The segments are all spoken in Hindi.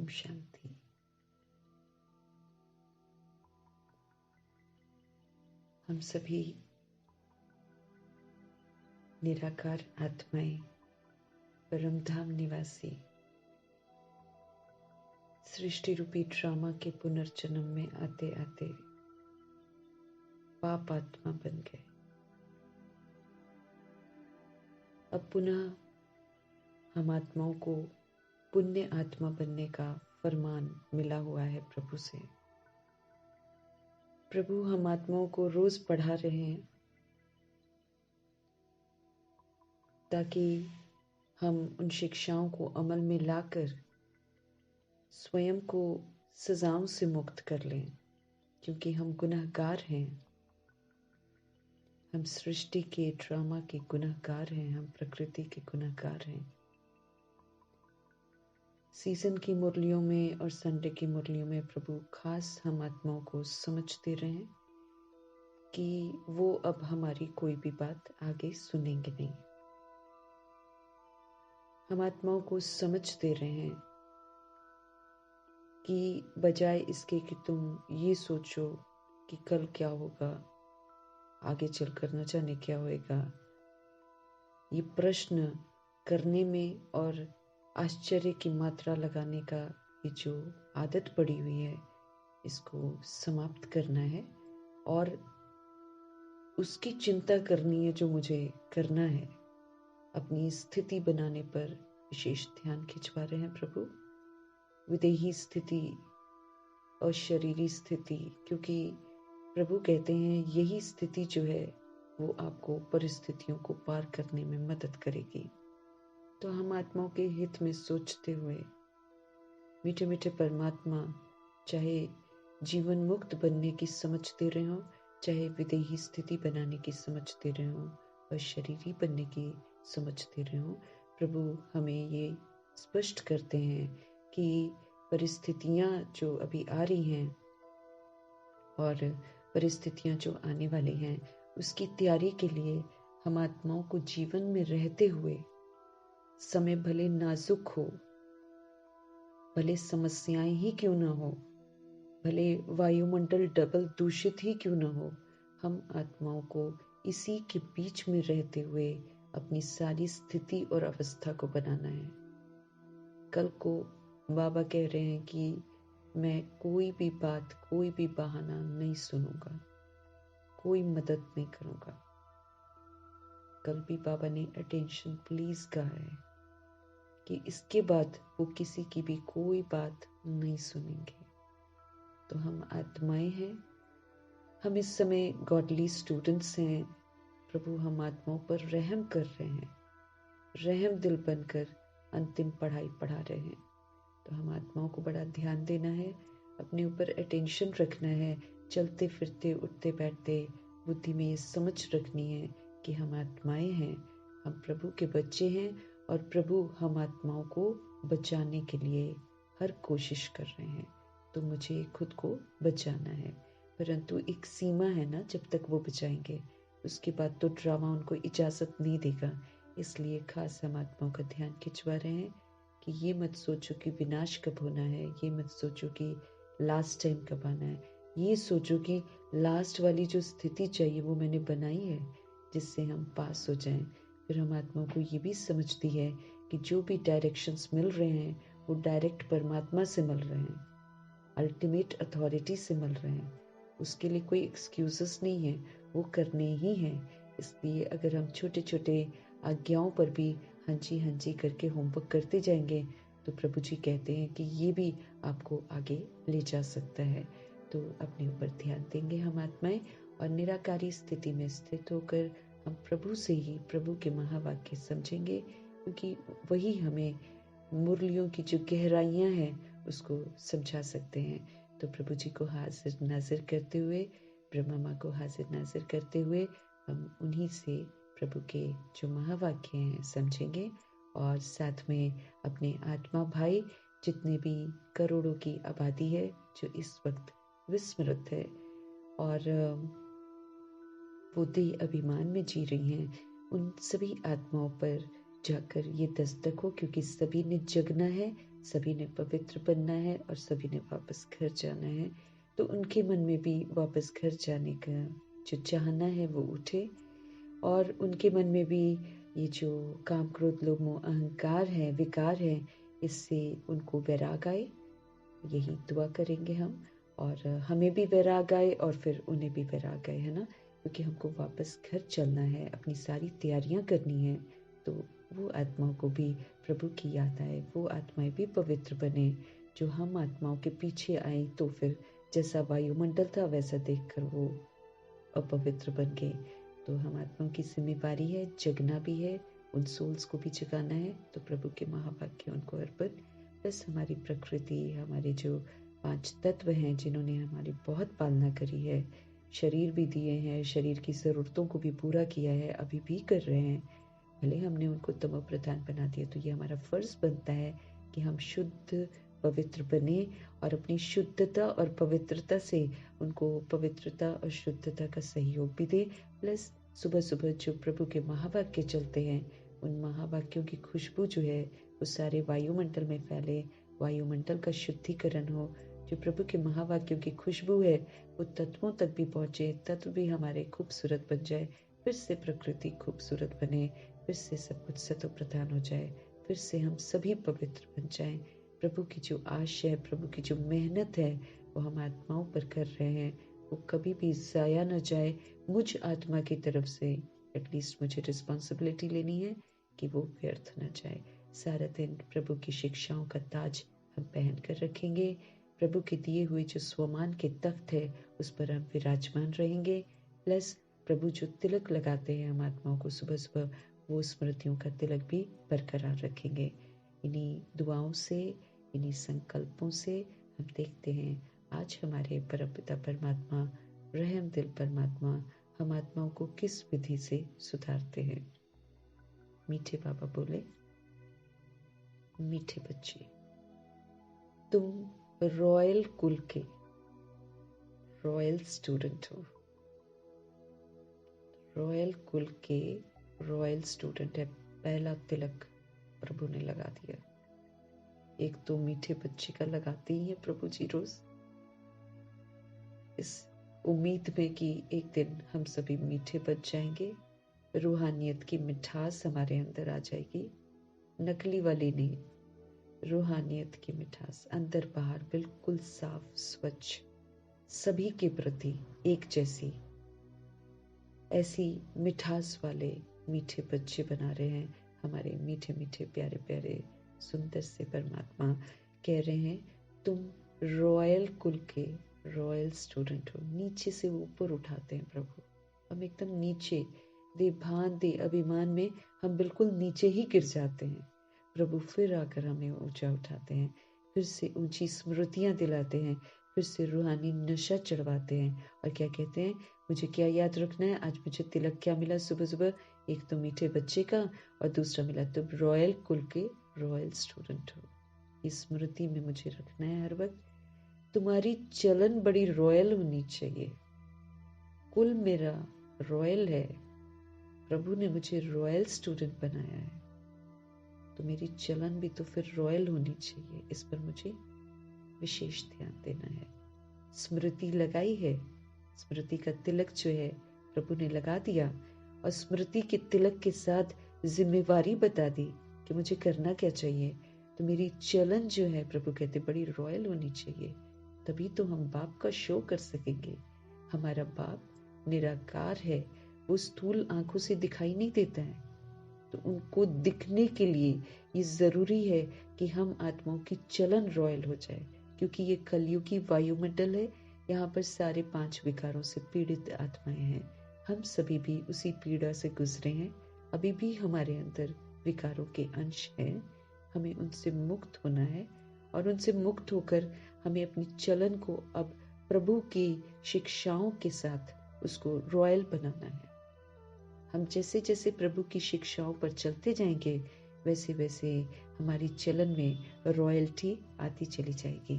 ओम शांति। हम सभी निराकार आत्माएं, परम धाम निवासी, सृष्टि रूपी ड्रामा के पुनर्जन्म में आते आते पाप आत्मा बन गए। अब पुनः हम आत्माओं को पुण्य आत्मा बनने का फरमान मिला हुआ है प्रभु से। प्रभु हम आत्माओं को रोज पढ़ा रहे हैं ताकि हम उन शिक्षाओं को अमल में लाकर स्वयं को सजाओं से मुक्त कर लें, क्योंकि हम गुनहगार हैं। हम सृष्टि के ड्रामा के गुनहगार हैं, हम प्रकृति के गुनहगार हैं। सीजन की मुरलियों में और संडे की मुरलियों में प्रभु खास हम आत्माओं को समझ दे रहे हैं कि वो अब हमारी कोई भी बात आगे सुनेंगे नहीं। हम आत्माओं को समझ दे रहे हैं कि बजाय इसके कि तुम ये सोचो कि कल क्या होगा, आगे चलकर न जाने क्या होएगा, ये प्रश्न करने में और आश्चर्य की मात्रा लगाने का ये जो आदत पड़ी हुई है, इसको समाप्त करना है और उसकी चिंता करनी है जो मुझे करना है। अपनी स्थिति बनाने पर विशेष ध्यान खिंचवा रहे हैं प्रभु। विदेही स्थिति और शरीरी स्थिति, क्योंकि प्रभु कहते हैं यही स्थिति जो है वो आपको परिस्थितियों को पार करने में मदद करेगी। तो हम आत्माओं के हित में सोचते हुए मीठे मीठे परमात्मा चाहे जीवन मुक्त बनने की समझ दे रहे हो, चाहे विदेही स्थिति बनाने की समझ दे रहे हो और शरीरी बनने की समझ दे रहे हो, प्रभु हमें ये स्पष्ट करते हैं कि परिस्थितियां जो अभी आ रही हैं और परिस्थितियां जो आने वाली हैं, उसकी तैयारी के लिए हम आत्माओं को जीवन में रहते हुए, समय भले नाजुक हो, भले समस्याएं ही क्यों ना हो, भले वायुमंडल डबल दूषित ही क्यों ना हो, हम आत्माओं को इसी के बीच में रहते हुए अपनी सारी स्थिति और अवस्था को बनाना है। कल को बाबा कह रहे हैं कि मैं कोई भी बात, कोई भी बहाना नहीं सुनूंगा, कोई मदद नहीं करूंगा। कल भी बाबा ने अटेंशन प्लीज कहा है कि इसके बाद वो किसी की भी कोई बात नहीं सुनेंगे। तो हम आत्माएं हैं, हम इस समय गॉडली स्टूडेंट्स हैं। प्रभु हम आत्माओं पर रहम कर रहे हैं, रहम दिल बनकर अंतिम पढ़ाई पढ़ा रहे हैं। तो हम आत्माओं को बड़ा ध्यान देना है, अपने ऊपर अटेंशन रखना है, चलते फिरते उठते बैठते बुद्धि में ये समझ रखनी है कि हम आत्माएं हैं, हम प्रभु के बच्चे हैं और प्रभु हम आत्माओं को बचाने के लिए हर कोशिश कर रहे हैं। तो मुझे खुद को बचाना है, परंतु एक सीमा है ना, जब तक वो बचाएंगे उसके बाद तो ड्रामा उनको इजाज़त नहीं देगा। इसलिए खास हम आत्माओं का ध्यान खिंचवा रहे हैं कि ये मत सोचो कि विनाश कब होना है, ये मत सोचो कि लास्ट टाइम कब आना है, ये सोचो कि लास्ट वाली जो स्थिति चाहिए वो मैंने बनाई है जिससे हम पास हो जाएं। फिर हम आत्माओं को ये भी समझती है कि जो भी डायरेक्शंस मिल रहे हैं वो डायरेक्ट परमात्मा से मिल रहे हैं, अल्टीमेट अथॉरिटी से मिल रहे हैं। उसके लिए कोई एक्सक्यूजेस नहीं है, वो करने ही हैं। इसलिए अगर हम छोटे छोटे आज्ञाओं पर भी हाँ जी करके होमवर्क करते जाएंगे तो प्रभु जी कहते हैं कि ये भी आपको आगे ले जा सकता है। तो अपने ऊपर ध्यान देंगे हम आत्माएं और निराकारी स्थिति में स्थित होकर हम प्रभु से ही प्रभु के महावाक्य समझेंगे, क्योंकि वही हमें मुरलियों की जो गहराइयां हैं उसको समझा सकते हैं। तो प्रभु जी को हाजिर नाजिर करते हुए, ब्रह्मा माँ को हाजिर नाजिर करते हुए हम उन्हीं से प्रभु के जो महावाक्य हैं समझेंगे और साथ में अपने आत्मा भाई जितने भी करोड़ों की आबादी है जो इस वक्त विस्मृत है और वो देह अभिमान में जी रही हैं, उन सभी आत्माओं पर जाकर ये दस्तक हो, क्योंकि सभी ने जगना है, सभी ने पवित्र बनना है और सभी ने वापस घर जाना है। तो उनके मन में भी वापस घर जाने का जो चाहना है वो उठे, और उनके मन में भी ये जो काम, क्रोध, लोभ, मोह, अहंकार है, विकार है, इससे उनको वैराग आए। यही दुआ करेंगे हम, और हमें भी वैराग आए और फिर उन्हें भी वैराग आए, है ना? क्योंकि हमको वापस घर चलना है, अपनी सारी तैयारियां करनी है। तो वो आत्माओं को भी प्रभु की याद आए, वो आत्माएं भी पवित्र बने। जो हम आत्माओं के पीछे आए तो फिर जैसा वायुमंडल था वैसा देखकर वो अपवित्र बन गए। तो हम आत्माओं की जिम्मेवारी है, जगना भी है, उन सोल्स को भी जगाना है। तो प्रभु के महावाक्य उनको अर्पण, बस हमारी प्रकृति, हमारे जो 5 तत्व हैं जिन्होंने हमारी बहुत पालना करी है, शरीर भी दिए हैं, शरीर की ज़रूरतों को भी पूरा किया है, अभी भी कर रहे हैं, भले हमने उनको तमो प्रधान बना दिया। तो ये हमारा फ़र्ज़ बनता है कि हम शुद्ध पवित्र बने और अपनी शुद्धता और पवित्रता से उनको पवित्रता और शुद्धता का सहयोग भी दे। प्लस सुबह सुबह जो प्रभु के महावाक्य चलते हैं, उन महावाक्यों की खुशबू जो है वो सारे वायुमंडल में फैले, वायुमंडल का शुद्धिकरण हो। जो प्रभु के महावाक्यों की खुशबू है वो तत्वों तक भी पहुँचे, तत्व भी हमारे खूबसूरत बन जाए, फिर से प्रकृति खूबसूरत बने, फिर से सब कुछ सतो प्रधान हो जाए, फिर से हम सभी पवित्र बन जाएं। प्रभु की जो आश है, प्रभु की जो मेहनत है वो हम आत्माओं पर कर रहे हैं, वो कभी भी ज़ाया न जाए। मुझ आत्मा की तरफ से एटलीस्ट मुझे रिस्पॉन्सिबिलिटी लेनी है कि वो व्यर्थ न जाए। सारा दिन प्रभु की शिक्षाओं का ताज हम पहन कर रखेंगे, प्रभु के दिए हुए जो स्वमान के तख्त है उस पर हम विराजमान रहेंगे। प्लस प्रभु जो तिलक लगाते हैं हम आत्माओं को सुबह सुबह, वो स्मृतियों का तिलक भी बरकरार रखेंगे। इन्हीं दुआओं से, इन्हीं संकल्पों से हम देखते हैं आज हमारे परमपिता परमात्मा, रहम दिल परमात्मा हम आत्माओं को किस विधि से सुधारते हैं। मीठे बाबा बोले, मीठे बच्चे, तुम रॉयल कुल के रॉयल स्टूडेंट हो। रॉयल कुल के रॉयल स्टूडेंट है। पहला तिलक प्रभु ने लगा दिया। एक तो मीठे बच्चे का लगाते ही है प्रभु जी रोज, इस उम्मीद में कि एक दिन हम सभी मीठे बच जाएंगे, रूहानियत की मिठास हमारे अंदर आ जाएगी। नकली वाली नहीं, रूहानियत की मिठास अंदर बाहर बिल्कुल साफ स्वच्छ, सभी के प्रति एक जैसी, ऐसी मिठास वाले मीठे बच्चे बना रहे हैं हमारे मीठे मीठे प्यारे प्यारे सुंदर से परमात्मा। कह रहे हैं तुम रॉयल कुल के रॉयल स्टूडेंट हो। नीचे से ऊपर उठाते हैं प्रभु, हम एकदम नीचे, दे भान दे अभिमान में हम बिल्कुल नीचे ही गिर जाते हैं। प्रभु फिर आकर हमें ऊंचा उठाते हैं, फिर से ऊंची स्मृतियां दिलाते हैं, फिर से रूहानी नशा चढ़वाते हैं। और क्या कहते हैं, मुझे क्या याद रखना है, आज मुझे तिलक क्या मिला सुबह सुबह, एक तो मीठे बच्चे का और दूसरा मिला तुम रॉयल कुल के रॉयल स्टूडेंट हो। इस स्मृति में मुझे रखना है हर वक्त, तुम्हारी चलन बड़ी रॉयल होनी चाहिए। कुल मेरा रॉयल है, प्रभु ने मुझे रॉयल स्टूडेंट बनाया है, तो मेरी चलन भी तो फिर रॉयल होनी चाहिए। इस पर मुझे विशेष ध्यान देना है। स्मृति लगाई है, स्मृति का तिलक जो है प्रभु ने लगा दिया, और स्मृति के तिलक के साथ जिम्मेवारी बता दी कि मुझे करना क्या चाहिए। तो मेरी चलन जो है प्रभु कहते बड़ी रॉयल होनी चाहिए, तभी तो हम बाप का शो कर सकेंगे। हमारा बाप निराकार है, वो स्थूल आंखों से दिखाई नहीं देता है, तो उनको दिखने के लिए ये जरूरी है कि हम आत्माओं की चलन रॉयल हो जाए, क्योंकि ये कलयुगी वायुमंडल है। यहाँ पर सारे 5 विकारों से पीड़ित आत्माएं हैं, हम सभी भी उसी पीड़ा से गुजरे हैं। अभी भी हमारे अंदर विकारों के अंश हैं, हमें उनसे मुक्त होना है, और उनसे मुक्त होकर हमें अपनी चलन को अब प्रभु की शिक्षाओं के साथ उसको रॉयल बनाना है। हम जैसे जैसे प्रभु की शिक्षाओं पर चलते जाएंगे, वैसे वैसे हमारी चलन में रॉयल्टी आती चली जाएगी।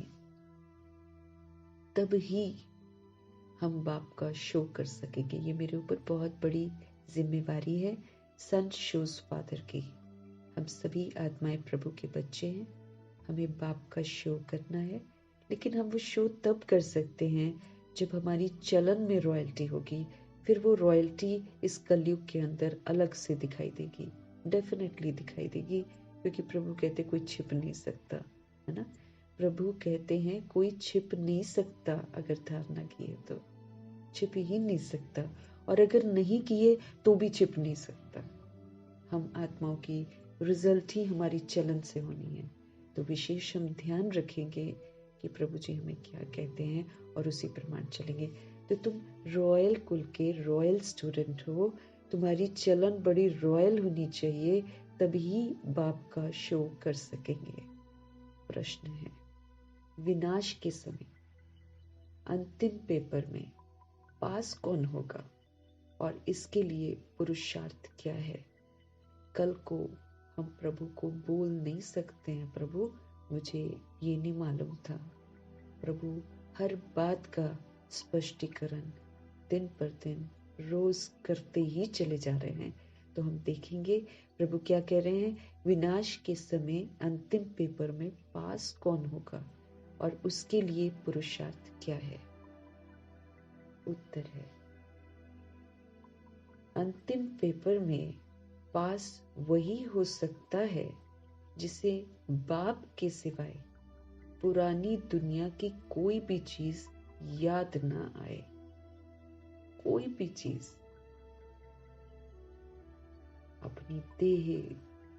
तब ही हम बाप का शो कर सकेंगे। ये मेरे ऊपर बहुत बड़ी जिम्मेवारी है, सन शोज फादर की। हम सभी आत्माएं प्रभु के बच्चे हैं, हमें बाप का शो करना है, लेकिन हम वो शो तब कर सकते हैं जब हमारी चलन में रॉयल्टी होगी। फिर वो रॉयल्टी इस कलयुग के अंदर अलग से दिखाई देगी, डेफिनेटली दिखाई देगी, क्योंकि प्रभु कहते कोई छिप नहीं सकता, है ना। प्रभु कहते हैं कोई छिप नहीं सकता, अगर धारणा किए तो छिप ही नहीं सकता, और अगर नहीं किए तो भी छिप नहीं सकता। हम आत्माओं की रिजल्ट ही हमारी चलन से होनी है। तो विशेष हम ध्यान रखेंगे कि प्रभु जी हमें क्या कहते हैं और उसी प्रमाण चलेंगे। तो तुम रॉयल कुल के रॉयल स्टूडेंट हो, तुम्हारी चलन बड़ी रॉयल होनी चाहिए, तभी बाप का शो कर सकेंगे। प्रश्न है, विनाश के समय अंतिम पेपर में पास कौन होगा और इसके लिए पुरुषार्थ क्या है? कल को हम प्रभु को बोल नहीं सकते हैं, प्रभु मुझे ये नहीं मालूम था। प्रभु हर बात का स्पष्टीकरण दिन पर दिन रोज करते ही चले जा रहे हैं। तो हम देखेंगे प्रभु क्या कह रहे हैं। विनाश के समय अंतिम पेपर में पास कौन होगा और उसके लिए पुरुषार्थ क्या है? उत्तर है, अंतिम पेपर में पास वही हो सकता है जिसे बाप के सिवाय पुरानी दुनिया की कोई भी चीज याद ना आए। कोई भी चीज, अपनी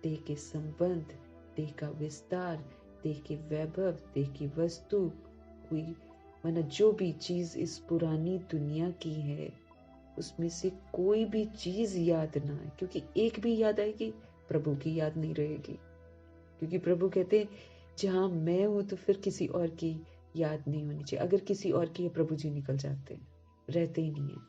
देह के संबंध, देह का विस्तार, देह के वैभव, देह की वस्तु, कोई माना जो भी चीज इस पुरानी दुनिया की है, उसमें से कोई भी चीज याद ना आए। क्योंकि एक भी याद आएगी, प्रभु की याद नहीं रहेगी। क्योंकि प्रभु कहते हैं जहां मैं हूं तो फिर किसी और की याद नहीं होनी चाहिए। अगर किसी और की, प्रभु जी निकल जाते हैं, रहते ही नहीं है।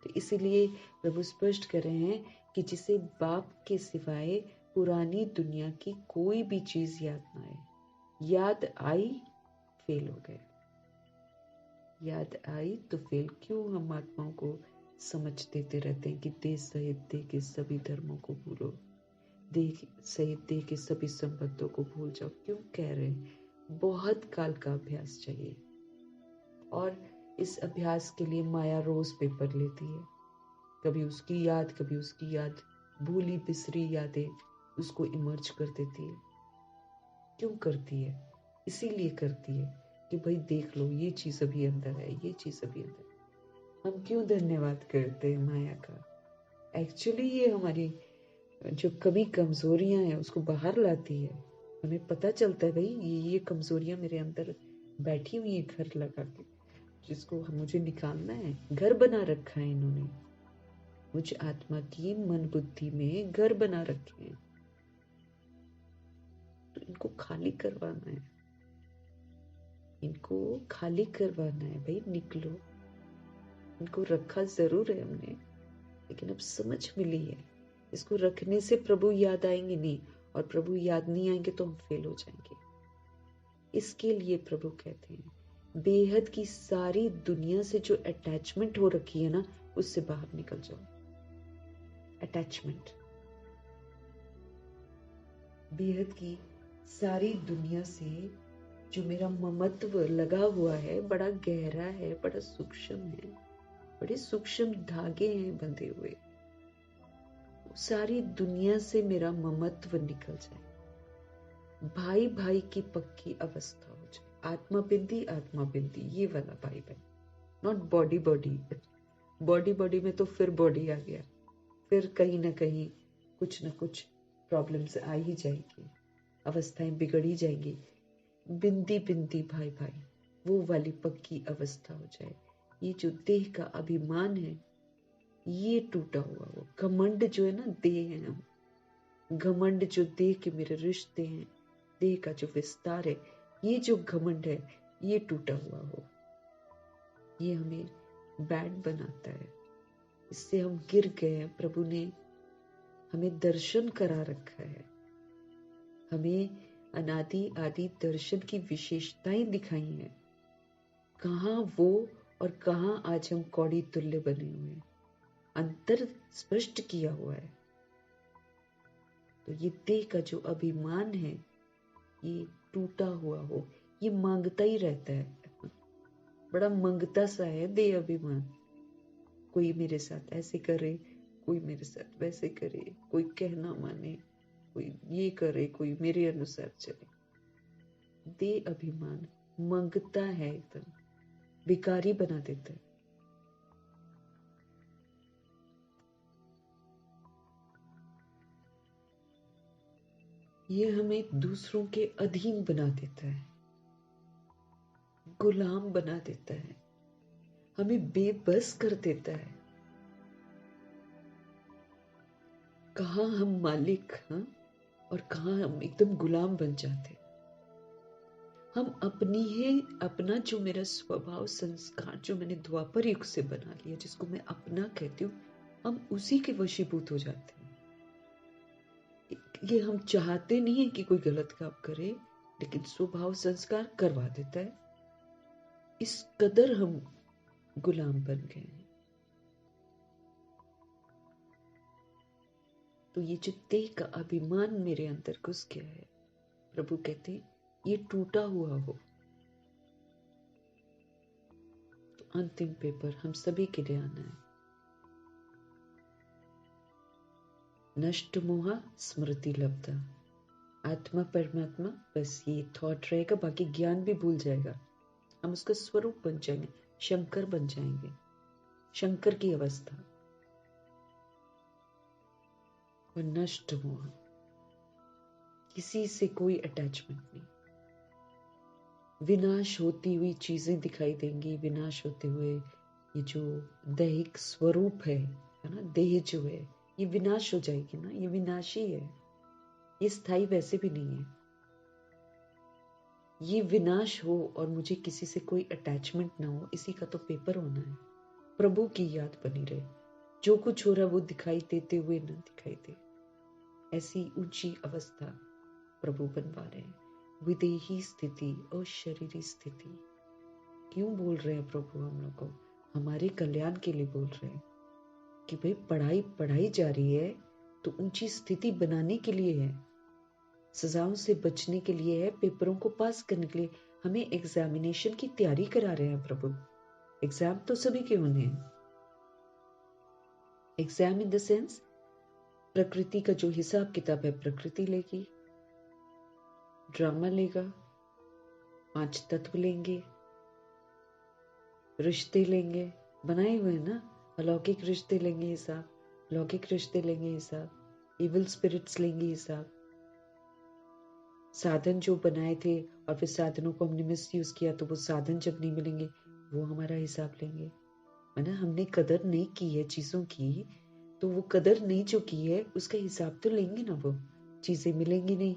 तो इसीलिए प्रभु स्पष्ट कर रहे हैं कि जिसे बाप के सिवाय पुरानी दुनिया की कोई भी चीज याद ना आए। याद आई, फेल हो गए। याद आई तो फेल। क्यों हम आत्माओं को समझ देते रहते हैं कि देह सहित देह के सभी धर्मों को भूलो, देह सहित देह के सभी संबंधों को भूल जाओ? क्यों कह रहे हैं? बहुत काल का अभ्यास चाहिए, और इस अभ्यास के लिए माया रोज पेपर लेती है। कभी उसकी याद, कभी उसकी याद, भूली बिसरी यादें उसको इमर्ज कर देती है। क्यों करती है? इसीलिए करती है कि भाई देख लो, ये चीज अभी अंदर है, ये चीज अभी अंदर है। हम क्यों धन्यवाद करते हैं माया का? एक्चुअली ये हमारी जो कभी कमजोरियां हैं उसको बाहर लाती है। हमें पता चलता है भाई ये कमजोरियां मेरे अंदर बैठी हुई है, घर लगा के, जिसको मुझे निकालना है। घर बना रखा है इन्होंने, मुझ आत्मा की मन बुद्धि में घर बना रखे हैं, तो इनको खाली करवाना है। इनको खाली करवाना है भाई, निकलो। इनको रखा जरूर है हमने, लेकिन अब समझ मिली है। इसको रखने से प्रभु याद आएंगे नहीं, और प्रभु याद नहीं आएंगे तो हम फेल हो जाएंगे। इसके लिए प्रभु कहते हैं बेहद की सारी दुनिया से जो अटैचमेंट हो रखी है ना, उससे बाहर निकल जाओ। अटैचमेंट, बेहद की सारी दुनिया से जो मेरा ममत्व लगा हुआ है, बड़ा गहरा है, बड़ा सूक्ष्म है, बड़े सूक्ष्म धागे हैं बंधे हुए, सारी दुनिया से मेरा ममत्व निकल जाए। भाई भाई की पक्की अवस्था हो जाए। आत्मा बिंदी, ये वाला भाई भाई, not body body. Body body में तो फिर बॉडी आ गया, फिर कहीं ना कहीं कुछ ना कुछ प्रॉब्लम्स आ ही जाएगी, अवस्थाएं बिगड़ ही जाएंगी। बिंदी बिंदी भाई भाई, वो वाली पक्की अवस्था हो जाए। ये जो देह का अभिमान है, ये टूटा हुआ, वो घमंड जो है ना, देह है हम, घमंड जो देह के मेरे रिश्ते हैं, देह का जो विस्तार है, ये जो घमंड है, ये टूटा हुआ हो। ये हमें बैड बनाता है, इससे हम गिर गए हैं। प्रभु ने हमें दर्शन करा रखा है, हमें अनादि आदि दर्शन की विशेषताएं दिखाई हैं। कहाँ वो और कहाँ आज हम कौड़ी तुल्य बने हुए हैं, अंतर स्पष्ट किया हुआ है। तो ये देह का जो अभिमान है, ये टूटा हुआ हो, ये मांगता ही रहता है, बड़ा मांगता सा है देह अभिमान। कोई मेरे साथ ऐसे करे, कोई मेरे साथ वैसे करे, कोई कहना माने, कोई ये करे, कोई मेरे अनुसार चले। देह अभिमान मांगता है, एकदम भिखारी बना देता है। ये हमें दूसरों के अधीन बना देता है, गुलाम बना देता है, हमें बेबस कर देता है। कहाँ हम मालिक हाँ, और कहाँ हम एकदम गुलाम बन जाते। हम अपना जो मेरा स्वभाव संस्कार जो मैंने द्वापर युग से बना लिया, जिसको मैं अपना कहती हूँ, हम उसी के वशीभूत हो जाते हैं। ये हम चाहते नहीं है कि कोई गलत काम करे, लेकिन स्वभाव संस्कार करवा देता है। इस कदर हम गुलाम बन गए हैं। तो ये जो देह का अभिमान मेरे अंदर घुस गया है, प्रभु कहते हैं ये टूटा हुआ हो। तो अंतिम पेपर हम सभी के लिए आना है। नष्ट मोहा स्मृति लब्धा। आत्मा परमात्मा, बस ये थॉट रहेगा, बाकी ज्ञान भी भूल जाएगा। हम उसका स्वरूप बन जाएंगे, शंकर बन जाएंगे, शंकर की अवस्था। और नष्ट मोह, किसी से कोई अटैचमेंट नहीं। विनाश होती हुई चीजें दिखाई देंगी, विनाश होते हुए ये जो दैहिक स्वरूप है ना, देह जो है ये विनाश हो जाएगी ना, ये विनाशी है, ये स्थायी वैसे भी नहीं है। ये विनाश हो और मुझे किसी से कोई अटैचमेंट ना हो, इसी का तो पेपर होना है। प्रभु की याद बनी रहे, जो कुछ हो रहा वो दिखाई देते हुए न दिखाई दे, ऐसी ऊंची अवस्था प्रभु बनवा रहे हैं। विदेही स्थिति और शरीरी स्थिति क्यों बोल रहे हैं प्रभु हम लोग को? हमारे कल्याण के लिए बोल रहे हैं कि भाई पढ़ाई जा रही है तो ऊंची स्थिति बनाने के लिए है, सजाओं से बचने के लिए है, पेपरों को पास करने के लिए। हमें एग्जामिनेशन की तैयारी करा रहे हैं प्रभु। एग्जाम तो सभी के होने हैं। एग्जाम इन द सेंस, प्रकृति का जो हिसाब किताब है प्रकृति लेगी, ड्रामा लेगा, 5 तत्व लेंगे, रिश्ते लेंगे, बनाए हुए ना, अलौकिक रिश्ते लेंगे हिसाब, लौकिक रिश्ते लेंगे हिसाब, इविल स्पिरिट्स लेंगे हिसाब, साधन जो बनाए थे और फिर साधनों को हमने मिसयूज किया तो वो साधन जब नहीं मिलेंगे वो हमारा हिसाब लेंगे। है ना, हमने कदर नहीं की है चीजों की, तो वो कदर नहीं जो की है उसका हिसाब तो लेंगे ना। वो चीजें मिलेंगी नहीं,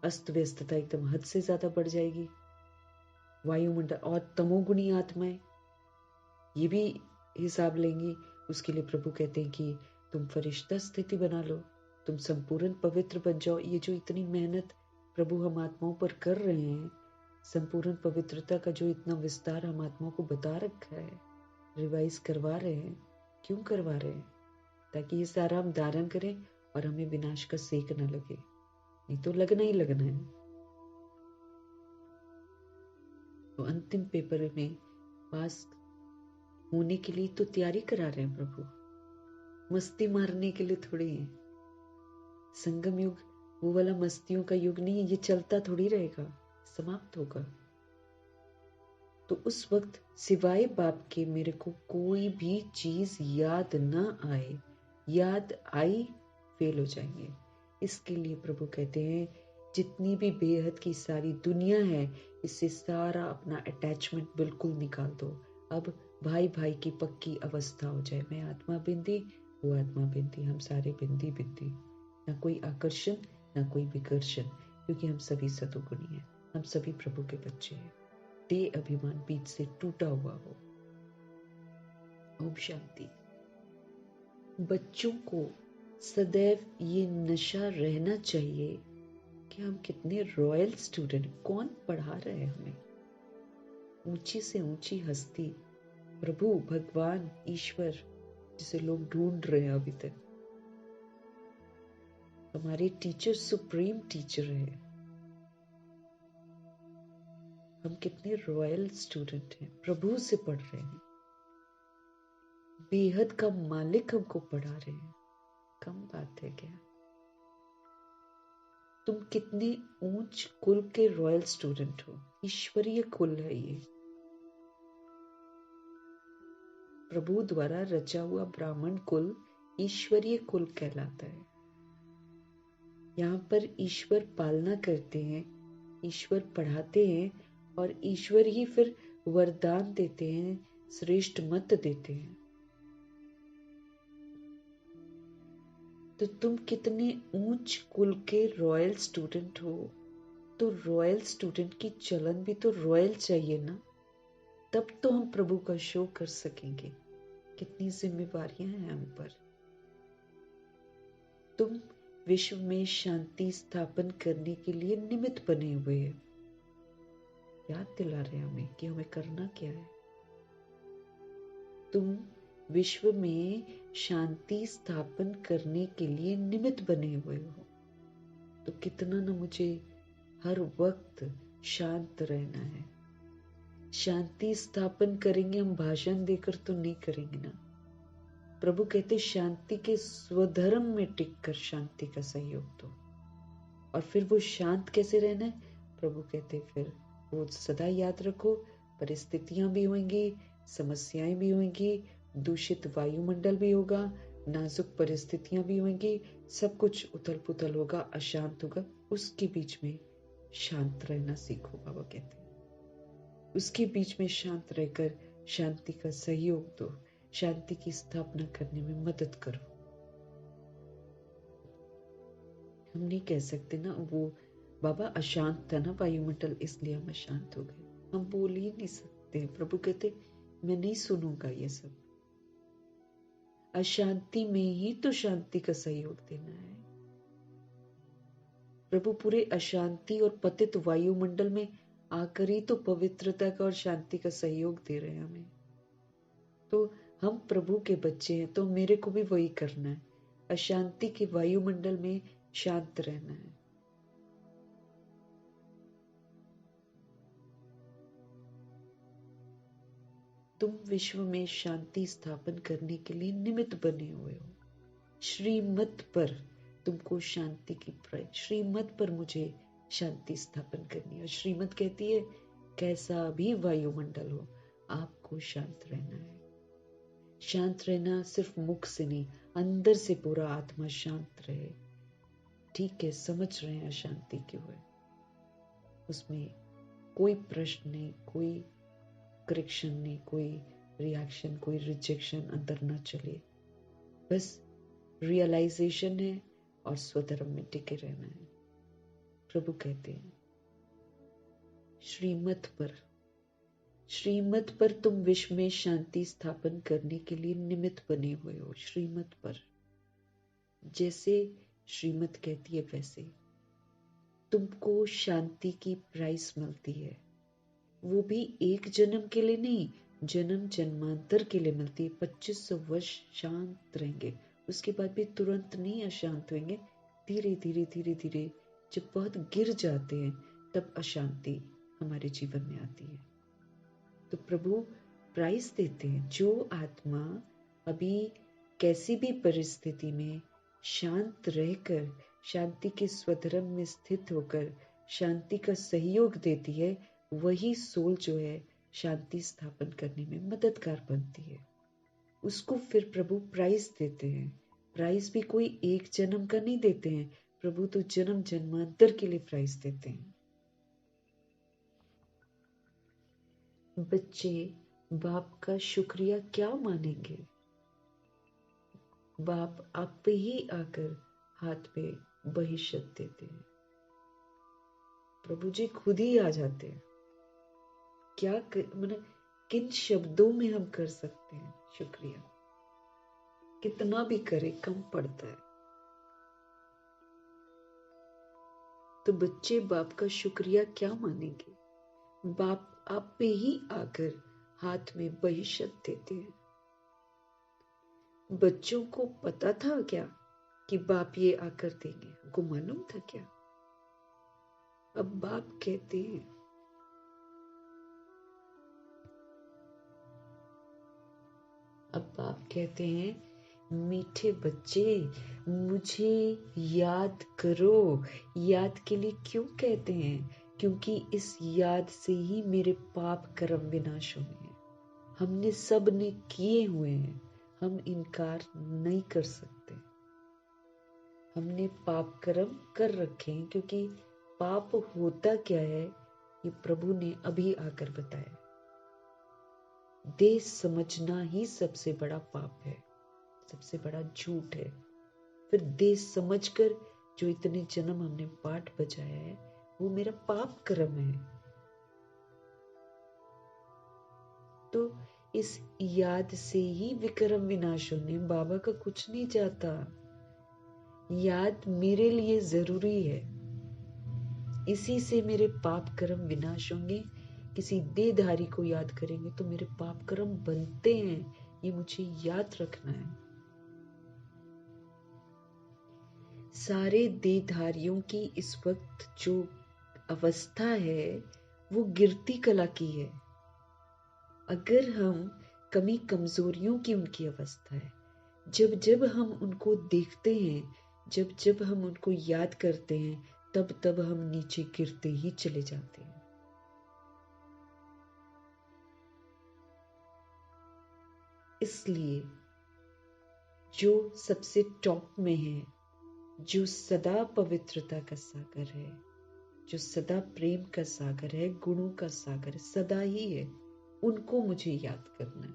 अस्त व्यस्तता एकदम हद से ज्यादा बढ़ जाएगी। वायुमंडल और तमोगुणी आत्माएं ये भी हिसाब लेंगी। उसके लिए प्रभु कहते हैं कि तुम फरिश्ता स्थिति बना लो, तुम संपूर्ण पवित्र बन जाओ। ये जो इतनी मेहनत प्रभु हम आत्माओं पर कर रहे हैं, संपूर्ण पवित्रता का जो इतना विस्तार हम आत्माओं को बता रखा है, रिवाइज करवा रहे हैं। क्यों करवा रहे हैं? ताकि ये सारा हम धारण करें और हमें विनाश का सेक न लगे, नहीं तो लगना ही लगना है। तो अंतिम पेपर में पास होने के लिए तो तैयारी करा रहे हैं प्रभु, मस्ती मारने के लिए थोड़ी है। संगम युग वो वाला मस्तियों का युग नहीं है, ये चलता थोड़ी रहेगा, समाप्त होगा। तो उस वक्त सिवाय बाप के मेरे को कोई भी चीज याद ना आए, याद आई फेल हो जाएंगे। इसके लिए प्रभु कहते हैं जितनी भी बेहद की सारी दुनिया है, इससे सारा अपना अटैचमेंट बिल्कुल निकाल दो। अब भाई भाई की पक्की अवस्था हो जाए। मैं आत्मा बिंदी, वो आत्मा बिंदी, हम सारे बिंदी बिंदी, ना कोई आकर्षण ना कोई विकर्षण, क्योंकि हम सभी सतोगुणी हैं, हम सभी प्रभु के बच्चे हैं। देह अभिमान बीच से टूटा हुआ हो। ओम शांति। बच्चों को सदैव ये नशा रहना चाहिए कि हम कितने रॉयल स्टूडेंट, कौन पढ़ा रहे हैं हमें? ऊंची से ऊंची हस्ती, प्रभु, भगवान, ईश्वर, जिसे लोग ढूंढ रहे हैं अभी तक। हमारे टीचर सुप्रीम टीचर है, हम कितने रॉयल स्टूडेंट हैं, प्रभु से पढ़ रहे हैं, बेहद का मालिक हमको पढ़ा रहे हैं। कम बात है क्या? तुम कितने ऊंच कुल के रॉयल स्टूडेंट हो, ईश्वरीय कुल है ये। प्रभु द्वारा रचा हुआ ब्राह्मण कुल ईश्वरीय कुल कहलाता है। यहाँ पर ईश्वर पालना करते हैं, ईश्वर पढ़ाते हैं और ईश्वर ही फिर वरदान देते हैं, श्रेष्ठ मत देते हैं। तो तुम कितने ऊंच कुल के रॉयल स्टूडेंट हो। तो रॉयल स्टूडेंट की चलन भी तो रॉयल चाहिए ना, तब तो हम प्रभु का शो कर सकेंगे। कितनी जिम्मेवारियां हैं हम पर। तुम विश्व में शांति स्थापन करने के लिए निमित्त बने हुए हैं। याद दिला रहे हैं हमें कि हमें करना क्या है। तुम विश्व में शांति स्थापन करने के लिए निमित्त बने हुए हो। तो कितना ना मुझे हर वक्त शांत रहना है। शांति स्थापन करेंगे हम भाषण देकर तो नहीं करेंगे ना। प्रभु कहते शांति के स्वधर्म में टिककर शांति का सहयोग दो। और फिर वो शांत कैसे रहना है? प्रभु कहते फिर वो सदा याद रखो, परिस्थितियां भी होंगी, समस्याएं भी होंगी, दूषित वायुमंडल भी होगा, नाजुक परिस्थितियां भी होंगी, सब कुछ उथल पुथल होगा, अशांत होगा। उसके बीच में शांत रहना सीखो, बाबा कहते हैं। उसके बीच में शांत रहकर शांति का सहयोग दो, शांति की स्थापना करने में मदद करो। हम नहीं कह सकते ना वो बाबा अशांत था ना वायुमंडल, इसलिए हम अशांत हो गए। हम बोल ही नहीं सकते। प्रभु कहते मैं नहीं सुनूंगा ये सब। अशांति में ही तो शांति का सहयोग देना है। प्रभु पूरे अशांति और पतित वायुमंडल में आकर ही तो पवित्रता का और शांति का सहयोग दे रहे हैं हमें। तो हम प्रभु के बच्चे हैं, तो मेरे को भी वही करना है। अशांति के वायुमंडल में शांत रहना है। तुम विश्व में शांति स्थापन करने के लिए निमित्त बने हुए हो। श्रीमत पर तुमको शांति की श्रीमत पर मुझे शांति स्थापन करनी है। श्रीमत कहती है कैसा भी वायुमंडल हो आपको शांत रहना है। शांत रहना सिर्फ मुख से नहीं, अंदर से पूरा आत्मा शांत रहे। ठीक है, समझ रहे हैं अशांति क्यों है, उसमें कोई प्रश्न नहीं, कोई करेक्शन नहीं, कोई रिएक्शन, कोई रिजेक्शन अंदर ना चले। बस रियलाइजेशन है और स्वधर्म में टिके रहना है। प्रभु कहते हैं श्रीमत पर तुम विश्व में शांति स्थापन करने के लिए निमित्त बने हुए हो। श्रीमत पर जैसे श्रीमत कहती है वैसे तुमको शांति की प्राइस मिलती है। वो भी एक जन्म के लिए नहीं, जन्म जन्मांतर के लिए मिलती है। 2500 वर्ष शांत रहेंगे, उसके बाद भी तुरंत नहीं अशांत होंगे। धीरे धीरे धीरे धीरे जब बहुत गिर जाते हैं तब अशांति हमारे जीवन में आती है। तो प्रभु प्राइस देते हैं, जो आत्मा अभी कैसी भी परिस्थिति में शांत रहकर शांति के स्वधर्म में स्थित होकर शांति का सहयोग देती है, वही सोल जो है शांति स्थापन करने में मददगार बनती है। उसको फिर प्रभु प्राइस देते हैं। प्राइस भी कोई एक जन्म का नहीं देते हैं, प्रभु तो जन्म जन्मांतर के लिए प्राइस देते हैं। बच्चे बाप का शुक्रिया क्या मानेंगे? बाप आप ही आकर हाथ पे बहिष्कत देते हैं। प्रभु जी खुद ही आ जाते हैं। क्या मतलब किन शब्दों में हम कर सकते हैं शुक्रिया? कितना भी करे कम पड़ता है। तो बच्चे बाप का शुक्रिया क्या मानेंगे? बाप आप पे ही आकर हाथ में बहिष्कत देते हैं। बच्चों को पता था क्या कि बाप ये आकर देंगे? उनको मालूम था क्या? अब बाप कहते हैं अब आप कहते हैं मीठे बच्चे मुझे याद करो। याद के लिए क्यों कहते हैं? क्योंकि इस याद से ही मेरे पाप कर्म विनाश होंगे। हमने सब ने किए हुए हैं, हम इनकार नहीं कर सकते। हमने पाप कर्म कर रखे हैं, क्योंकि पाप होता क्या है ये प्रभु ने अभी आकर बताया। देह समझना ही सबसे बड़ा पाप है, सबसे बड़ा झूठ है। फिर देह समझकर जो इतने जन्म हमने पाठ बजाया है वो मेरा पाप कर्म है। तो इस याद से ही विक्रम विनाश होने, बाबा का कुछ नहीं जाता। याद मेरे लिए जरूरी है, इसी से मेरे पाप कर्म विनाश होंगे। किसी देहधारी को याद करेंगे तो मेरे पाप कर्म बनते हैं, ये मुझे याद रखना है। सारे देहधारियों की इस वक्त जो अवस्था है वो गिरती कला की है। अगर हम कमी कमजोरियों की उनकी अवस्था है, जब जब हम उनको देखते हैं, जब जब हम उनको याद करते हैं, तब तब हम नीचे गिरते ही चले जाते हैं। इसलिए जो सबसे टॉप में है, जो सदा पवित्रता का सागर है, जो सदा प्रेम का सागर है, गुणों का सागर सदा ही है, उनको मुझे याद करना है।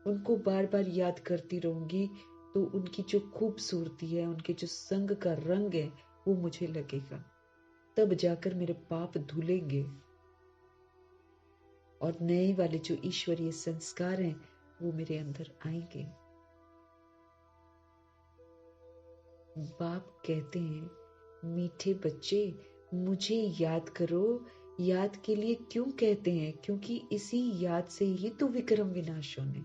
उनको बार बार याद करती रहूंगी तो उनकी जो खूबसूरती है, उनके जो संग का रंग है वो मुझे लगेगा। तब जाकर मेरे पाप धुलेंगे और नए वाले जो ईश्वरीय संस्कार हैं वो मेरे अंदर आएंगे। बाप कहते हैं मीठे बच्चे मुझे याद करो। याद के लिए क्यों कहते हैं? क्योंकि इसी याद से ही तो विक्रम विनाश होने।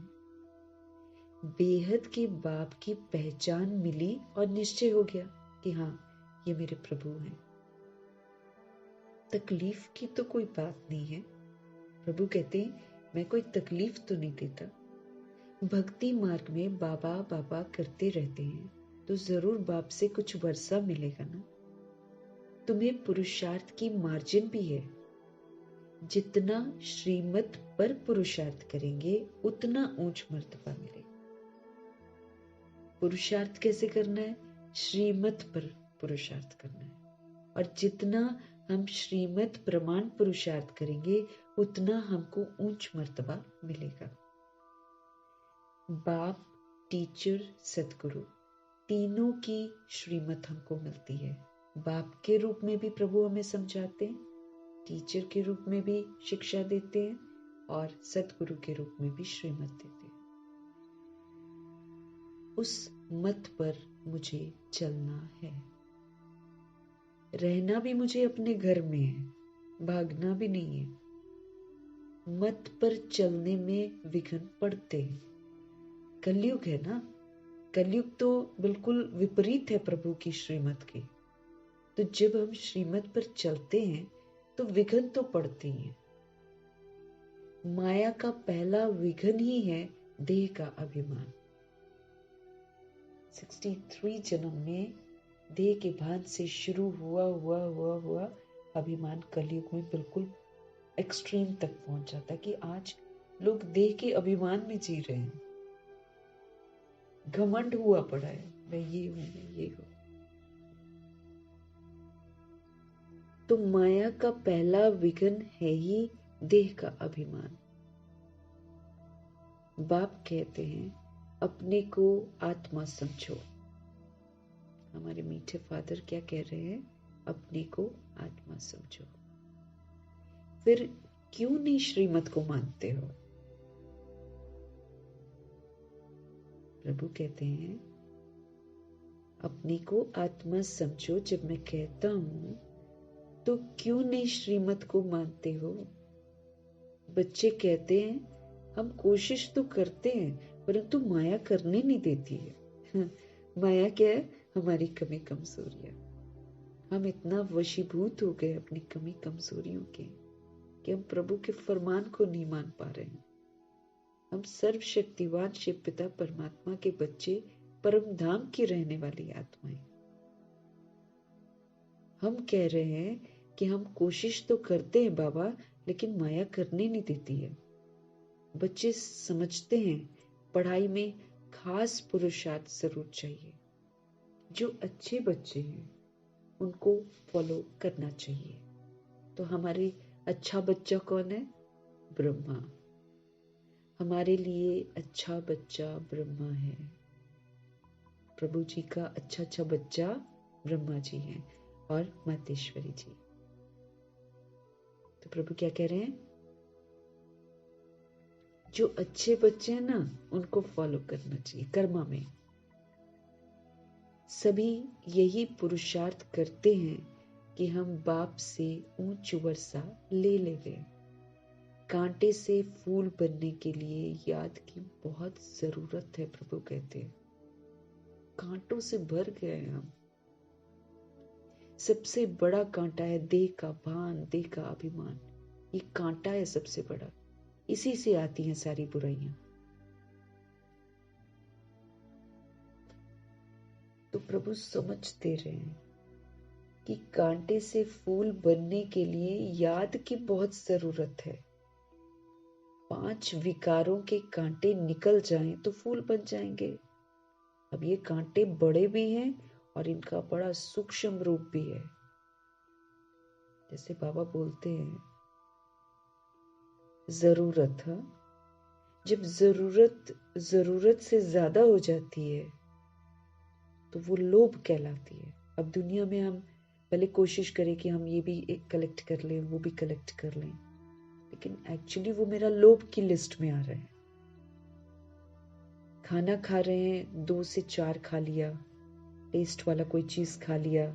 बेहद के बाप की पहचान मिली और निश्चय हो गया कि हाँ ये मेरे प्रभु हैं। तकलीफ की तो कोई बात नहीं है। प्रभु कहते हैं मैं कोई तकलीफ तो नहीं देता। भक्ति मार्ग में बाबा बाबा करते रहते हैं तो जरूर बाप से कुछ वर्षा मिलेगा ना। तुम्हें पुरुषार्थ की मार्जिन भी है। जितना श्रीमत पर पुरुषार्थ करेंगे उतना ऊंच मर्तबा मिलेगा। पुरुषार्थ कैसे करना है? श्रीमत पर पुरुषार्थ करना है। और जितना हम श्रीमत प्रमाण पुरुषार्थ करेंगे उतना हमको ऊंच मर्तबा मिलेगा। बाप, टीचर, सदगुरु तीनों की श्रीमत हमको मिलती है। बाप के रूप में भी प्रभु हमें समझाते हैं, टीचर के रूप में भी शिक्षा देते हैं और सदगुरु के रूप में भी श्रीमत देते हैं। उस मत पर मुझे चलना है। रहना भी मुझे अपने घर में है, भागना भी नहीं है। मत पर चलने में विघ्न पड़ते हैं। कलयुग है ना, कलयुग तो बिल्कुल विपरीत है प्रभु की श्रीमत की। तो जब हम श्रीमत पर चलते हैं तो विघ्न तो पड़ते हैं। माया का पहला विघ्न ही है देह का अभिमान। 63 जन्म में देह के भान से शुरू हुआ अभिमान कलयुग में बिल्कुल एक्सट्रीम तक पहुंच जाता है कि आज लोग देह के अभिमान में जी रहे हैं। घमंड हुआ पड़ा है, मैं ये हूं, मैं ये हूं। तो माया का पहला विघ्न है ही देह का अभिमान। बाप कहते हैं अपने को आत्मा समझो। हमारे मीठे फादर क्या कह रहे हैं? अपने को आत्मा समझो। फिर क्यों नहीं श्रीमत को मानते हो? प्रभु कहते हैं अपने को आत्मा समझो। जब मैं कहता हूं तो क्यों नहीं श्रीमत को मानते हो? बच्चे कहते हैं हम कोशिश तो करते हैं परंतु माया करने नहीं देती है। माया क्या है? हमारी कमी कमजोरियां। हम इतना वशीभूत हो गए अपनी कमी कमजोरियों के कि हम प्रभु के फरमान को नहीं मान पा रहे हैं। हम सर्वशक्तिवान शिव पिता परमात्मा के बच्चे, परम धाम की रहने वाली आत्माएं। हम कह रहे हैं कि हम कोशिश तो करते हैं बाबा, लेकिन माया करने नहीं देती है। बच्चे समझते हैं पढ़ाई में खास पुरुषार्थ जरूर चाहिए। जो अच्छे बच्चे हैं उनको फॉलो करना चाहिए। तो हमारे अच्छा बच्चा कौन है? ब्रह्मा। हमारे लिए अच्छा बच्चा ब्रह्मा है। प्रभु जी का अच्छा बच्चा ब्रह्मा जी है और मातेश्वरी जी। तो प्रभु क्या कह रहे हैं? जो अच्छे बच्चे हैं ना, उनको फॉलो करना चाहिए कर्मा में। सभी यही पुरुषार्थ करते हैं कि हम बाप से ऊंच वर्षा ले लेवे। कांटे से फूल बनने के लिए याद की बहुत जरूरत है। प्रभु कहते हैं कांटों से भर गए हैं हम। सबसे बड़ा कांटा है देह का भान, देह का अभिमान। ये कांटा है सबसे बड़ा। इसी से आती हैं सारी बुराइयां। तो प्रभु समझते रहे कि कांटे से फूल बनने के लिए याद की बहुत जरूरत है। 5 विकारों के कांटे निकल जाएं तो फूल बन जाएंगे। अब ये कांटे बड़े भी हैं और इनका बड़ा सूक्ष्म रूप भी है। जैसे बाबा बोलते हैं जरूरत, जब जरूरत से ज्यादा हो जाती है तो वो लोभ कहलाती है। अब दुनिया में हम पहले कोशिश करें कि हम ये भी एक कलेक्ट कर लें, वो भी कलेक्ट कर लें, लेकिन एक्चुअली वो मेरा लोभ की लिस्ट में आ रहा है। खाना खा रहे हैं, 2 से 4 खा लिया, टेस्ट वाला कोई चीज खा लिया,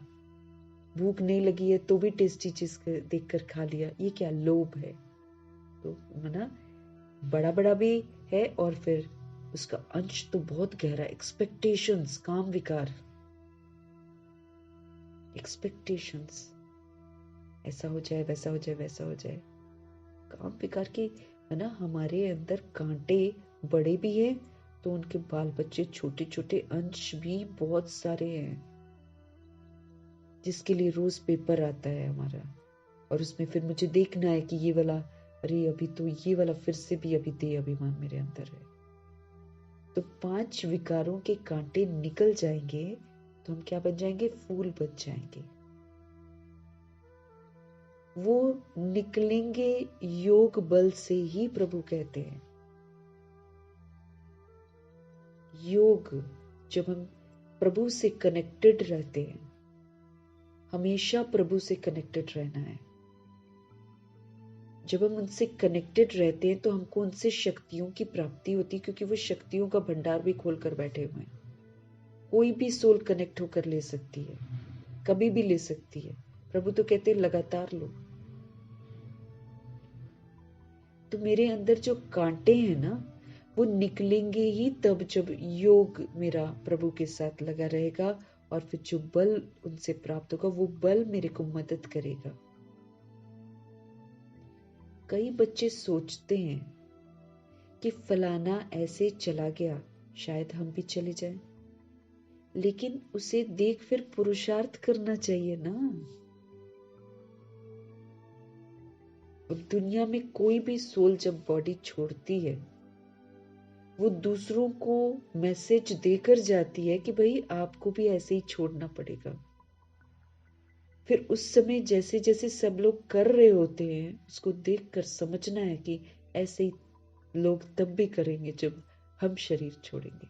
भूख नहीं लगी है तो भी टेस्टी चीज देखकर खा लिया। ये क्या लोभ है? तो मना बड़ा बड़ा भी है और फिर उसका अंश तो बहुत गहरा। एक्सपेक्टेशंस, काम विकार, एक्सपेक्टेशंस, ऐसा हो जाए, वैसा हो जाए, वैसा हो जाए। काम विकार के है ना। हमारे अंदर कांटे बड़े भी हैं तो उनके बाल बच्चे छोटे छोटे अंश भी बहुत सारे हैं, जिसके लिए रोज पेपर आता है हमारा। और उसमें फिर मुझे देखना है कि ये वाला, अरे अभी तो ये वाला फिर से भी अभी दे अभिमान मेरे अंदर है। तो 5 विकारों के कांटे निकल जाएंगे तो हम क्या बन जाएंगे? फूल बन जाएंगे। वो निकलेंगे योग बल से ही। प्रभु कहते हैं योग, जब हम प्रभु से कनेक्टेड रहते हैं, हमेशा प्रभु से कनेक्टेड रहना है। जब हम उनसे कनेक्टेड रहते हैं तो हमको उनसे शक्तियों की प्राप्ति होती है, क्योंकि वो शक्तियों का भंडार भी खोल कर बैठे हुए हैं। कोई भी सोल कनेक्ट होकर ले सकती है, कभी भी ले सकती है। प्रभु तो कहते हैं लगातार लो। तो मेरे अंदर जो कांटे हैं ना, वो निकलेंगे ही तब जब योग मेरा प्रभु के साथ लगा रहेगा, और फिर जो बल उनसे प्राप्त होगा वो बल मेरे को मदद करेगा। कई बच्चे सोचते हैं कि फलाना ऐसे चला गया, शायद हम भी चले जाएं, लेकिन उसे देख फिर पुरुषार्थ करना चाहिए ना। और दुनिया में कोई भी सोल जब बॉडी छोड़ती है, वो दूसरों को मैसेज देकर जाती है कि भाई आपको भी ऐसे ही छोड़ना पड़ेगा। फिर उस समय जैसे जैसे सब लोग कर रहे होते हैं, उसको देखकर समझना है कि ऐसे ही लोग तब भी करेंगे जब हम शरीर छोड़ेंगे।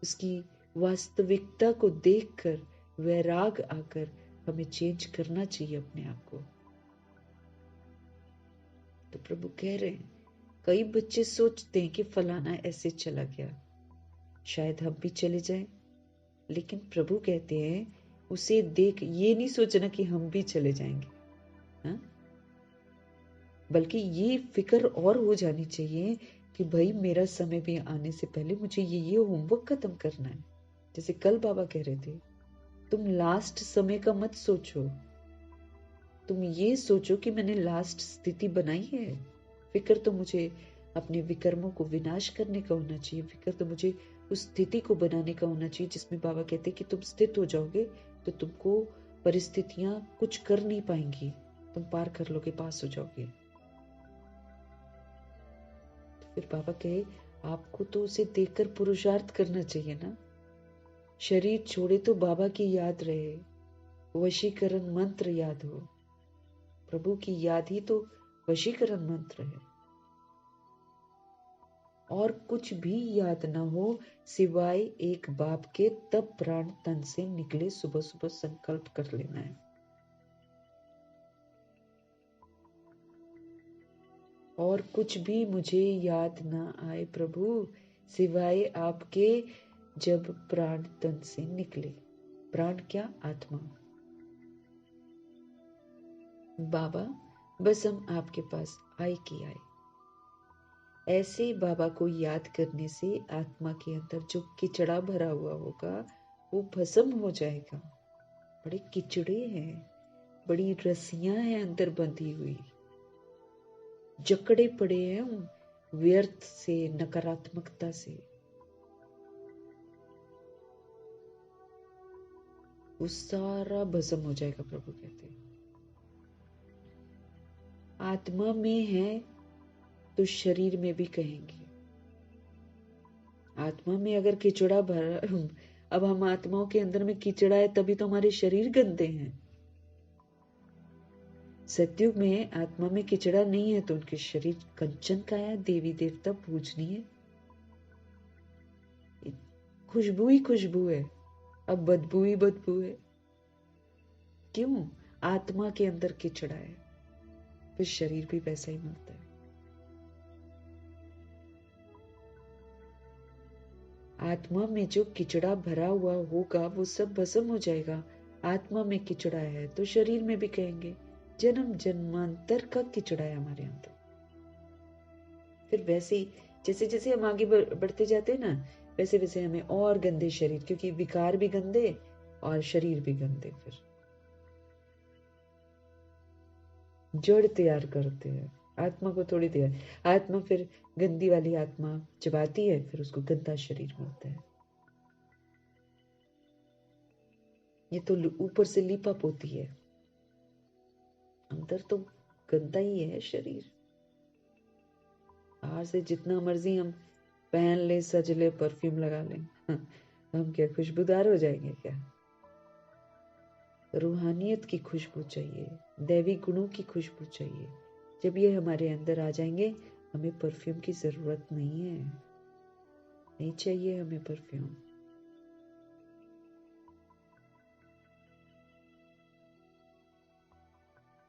उसकी वास्तविकता को देखकर वैराग आकर हमें चेंज करना चाहिए अपने आप को। तो प्रभु कह रहे हैं कई बच्चे सोचते हैं कि फलाना ऐसे चला गया, शायद हम भी चले जाएं, लेकिन प्रभु कहते हैं उसे देख ये नहीं सोचना कि हम भी चले जाएंगे, हा? बल्कि ये फिक्र और हो जानी चाहिए कि भाई मेरा समय भी आने से पहले मुझे ये होमवर्क खत्म करना है। जैसे कल बाबा कह रहे थे, तुम लास्ट समय का मत सोचो, तुम ये सोचो कि मैंने लास्ट स्थिति बनाई है। फिक्र तो मुझे अपने विकर्मों को विनाश करने का होना चाहिए। फिक्र तो मुझे उस स्थिति को बनाने का होना चाहिए जिसमें बाबा कहते कि तुम स्थित हो जाओगे तो तुमको परिस्थितियां कुछ कर नहीं पाएंगी, तुम पार कर लोगे, पास हो जाओगे। तो फिर बाबा कहे आपको तो उसे देखकर पुरुषार्थ करना चाहिए ना। शरीर छोड़े तो बाबा की याद रहे, वशीकरण मंत्र याद हो। प्रभु की याद ही तो वशीकरण मंत्र है। और कुछ भी याद न हो सिवाय एक बाप के, तब प्राण तन से निकले। सुबह सुबह संकल्प कर लेना है। और कुछ भी मुझे याद न आए प्रभु सिवाय आपके, जब प्राण तन से निकले। प्राण क्या? आत्मा। बाबा बस हम आपके पास आए कि आए। ऐसे बाबा को याद करने से आत्मा के अंदर जो किचड़ा भरा हुआ होगा वो भस्म हो जाएगा। बड़े किचड़े हैं, बड़ी रस्सियां हैं अंदर बंधी हुई, जकड़े पड़े हैं व्यर्थ से, नकारात्मकता से। वो सारा भस्म हो जाएगा। प्रभु कहते हैं आत्मा में है तो शरीर में भी कहेंगे। आत्मा में अगर किचड़ा भरा, अब हम आत्माओं के अंदर में किचड़ा है तभी तो हमारे शरीर गंदे हैं। सतयुग में आत्मा में किचड़ा नहीं है तो उनके शरीर कंचन का है, देवी देवता पूजनीय, खुशबू ही खुशबू है, अब बदबू ही बदबू है। क्यों? आत्मा के अंदर किचड़ा है, फिर शरीर भी वैसा ही मिलता है। आत्मा में जो किचड़ा भरा हुआ होगा वो सब भस्म हो जाएगा। आत्मा में किचड़ा है तो शरीर में भी कहेंगे। जन्म जन्मांतर का किचड़ा है हमारे अंदर। फिर वैसे ही जैसे जैसे हम आगे बढ़ते जाते हैं ना, वैसे वैसे हमें और गंदे शरीर, क्योंकि विकार भी गंदे और शरीर भी गंदे, फिर जड़ तैयार करते हैं। आत्मा को थोड़ी तैयार, आत्मा फिर गंदी वाली आत्मा जब आती है फिर उसको गंदा शरीर मिलता है। ये तो ऊपर से लिपा पोती है, अंदर तो गंदा ही है शरीर। बाहर से जितना मर्जी हम पहन ले, सज ले, परफ्यूम लगा ले, हम क्या खुशबूदार हो जाएंगे क्या? रूहानियत की खुशबू चाहिए, दैवी गुणों की खुशबू चाहिए। जब ये हमारे अंदर आ जाएंगे हमें परफ्यूम की जरूरत नहीं है, नहीं चाहिए हमें परफ्यूम।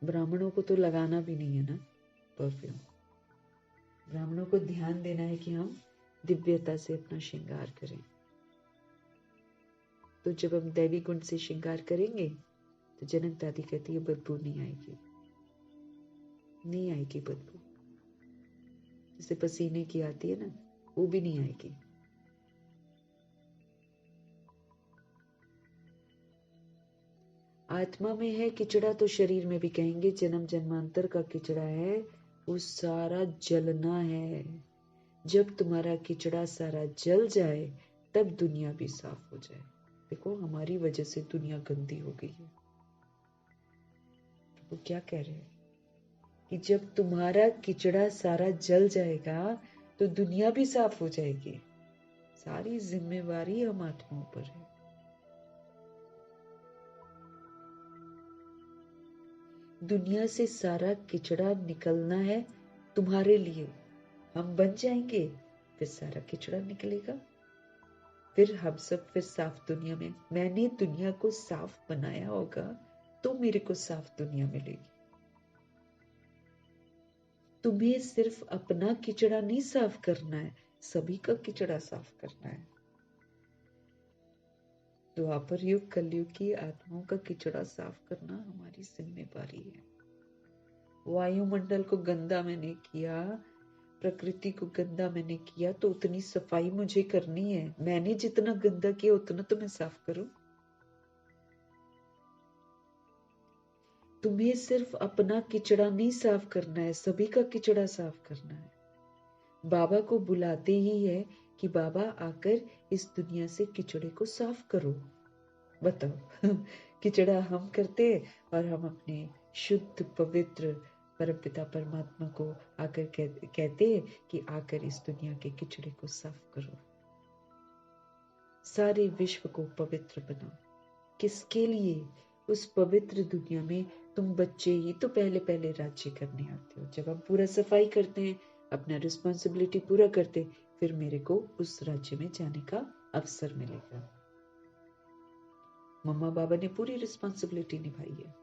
ब्राह्मणों को तो लगाना भी नहीं है ना परफ्यूम। ब्राह्मणों को ध्यान देना है कि हम दिव्यता से अपना श्रृंगार करें। तो जब हम दैवी गुण से श्रृंगार करेंगे तो जनक दादी कहती है बदबू नहीं आएगी, नहीं आएगी बदबू। जैसे पसीने की आती है ना, वो भी नहीं आएगी। आत्मा में है किचड़ा तो शरीर में भी कहेंगे। जन्म जन्मांतर का किचड़ा है, वो सारा जलना है। जब तुम्हारा किचड़ा सारा जल जाए तब दुनिया भी साफ हो जाए। देखो हमारी वजह से दुनिया गंदी हो गई है। वो क्या कह रहे हैं कि जब तुम्हारा किचड़ा सारा जल जाएगा तो दुनिया भी साफ हो जाएगी। सारी जिम्मेवारी हम आत्माओं पर है। दुनिया से सारा किचड़ा निकलना है तुम्हारे लिए। हम बन जाएंगे फिर सारा किचड़ा निकलेगा, फिर हम सब फिर साफ दुनिया में। मैंने दुनिया को साफ बनाया होगा तो मेरे को साफ दुनिया मिलेगी। तुम्हें सिर्फ अपना किचड़ा नहीं साफ करना है, सभी का किचड़ा साफ करना है। द्वापर युग कलयुग की आत्माओं का किचड़ा साफ करना हमारी जिम्मेदारी है। वायुमंडल को गंदा मैंने किया, प्रकृति को गंदा मैंने किया, तो उतनी सफाई मुझे करनी है। मैंने जितना गंदा किया उतना तो मैं साफ करूं। तुम्हें सिर्फ अपना किचड़ा नहीं साफ करना है, सभी का किचड़ा साफ करना है। बाबा को बुलाते ही है कि बाबा आकर इस दुनिया से किचड़े को साफ करो। बताओ किचड़ा हम करते और हम अपने शुद्ध पवित्र परमपिता परमात्मा को आकर कहते हैं कि आकर इस दुनिया के किचड़े को साफ करो, सारे विश्व को पवित्र बनाओ। किसके लिए? उस पवित्र दुनिया में तुम बच्चे ही तो पहले पहले राज्य करने आते हो। जब हम पूरा सफाई करते हैं, अपना रिस्पॉन्सिबिलिटी पूरा करते, फिर मेरे को उस राज्य में जाने का अवसर मिलेगा। मम्मा बाबा ने पूरी रिस्पॉन्सिबिलिटी निभाई है,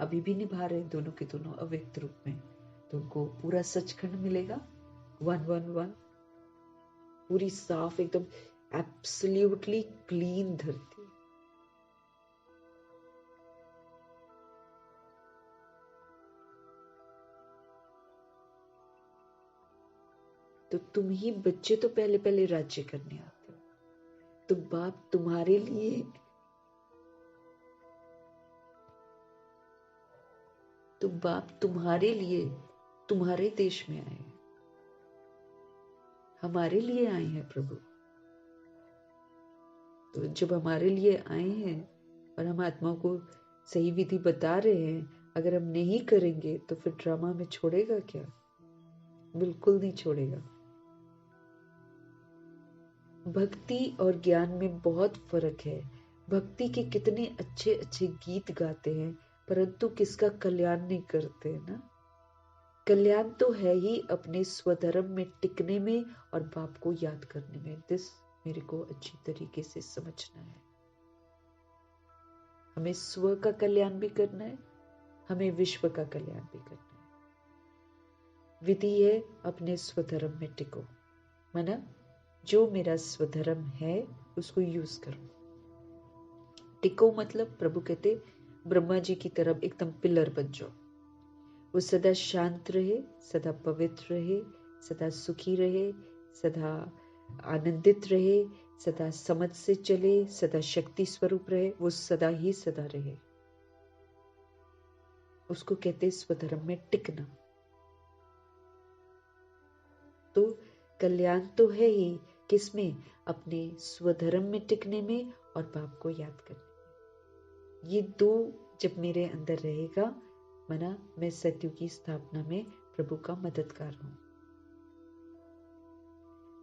अभी भी निभा रहे हैं दोनों के दोनों अव्यक्त रूप में। तो उनको पूरा सचखंड मिलेगा, 111, पूरी साफ एकदम एब्सोल्युटली क्लीन धरती। तो तुम ही बच्चे तो पहले पहले राज्य करने आते हो। तो बाप तुम्हारे लिए, तो बाप तुम्हारे लिए तुम्हारे देश में आए हैं, हमारे लिए आए हैं प्रभु। तो जब हमारे लिए आए हैं और हम आत्मा को सही विधि बता रहे हैं, अगर हम नहीं करेंगे तो फिर ड्रामा में छोड़ेगा क्या? बिल्कुल नहीं छोड़ेगा। भक्ति और ज्ञान में बहुत फर्क है। भक्ति के कितने अच्छे अच्छे गीत गाते हैं, परंतु किसका कल्याण नहीं करते ना। कल्याण तो है ही अपने स्वधर्म में टिकने में और बाप को याद करने में। दिस मेरे को अच्छी तरीके से समझना है। हमें स्व का कल्याण भी करना है, हमें विश्व का कल्याण भी करना है। विधि है अपने स्वधर्म में टिको, माना जो मेरा स्वधर्म है उसको यूज करो। टिको मतलब प्रभु कहते ब्रह्मा जी की तरफ एकदम पिलर बन जाओ। वो सदा शांत रहे, सदा पवित्र रहे, सदा सुखी रहे, सदा आनंदित रहे, सदा समझ से चले, सदा शक्ति स्वरूप रहे। वो सदा ही सदा रहे, उसको कहते स्वधर्म में टिकना। तो कल्याण तो है ही किसमें? अपने स्वधर्म में टिकने में और बाप को याद करने में। ये दो जब मेरे अंदर रहेगा, माना मैं सत्युग की स्थापना में प्रभु का मददगार हूं।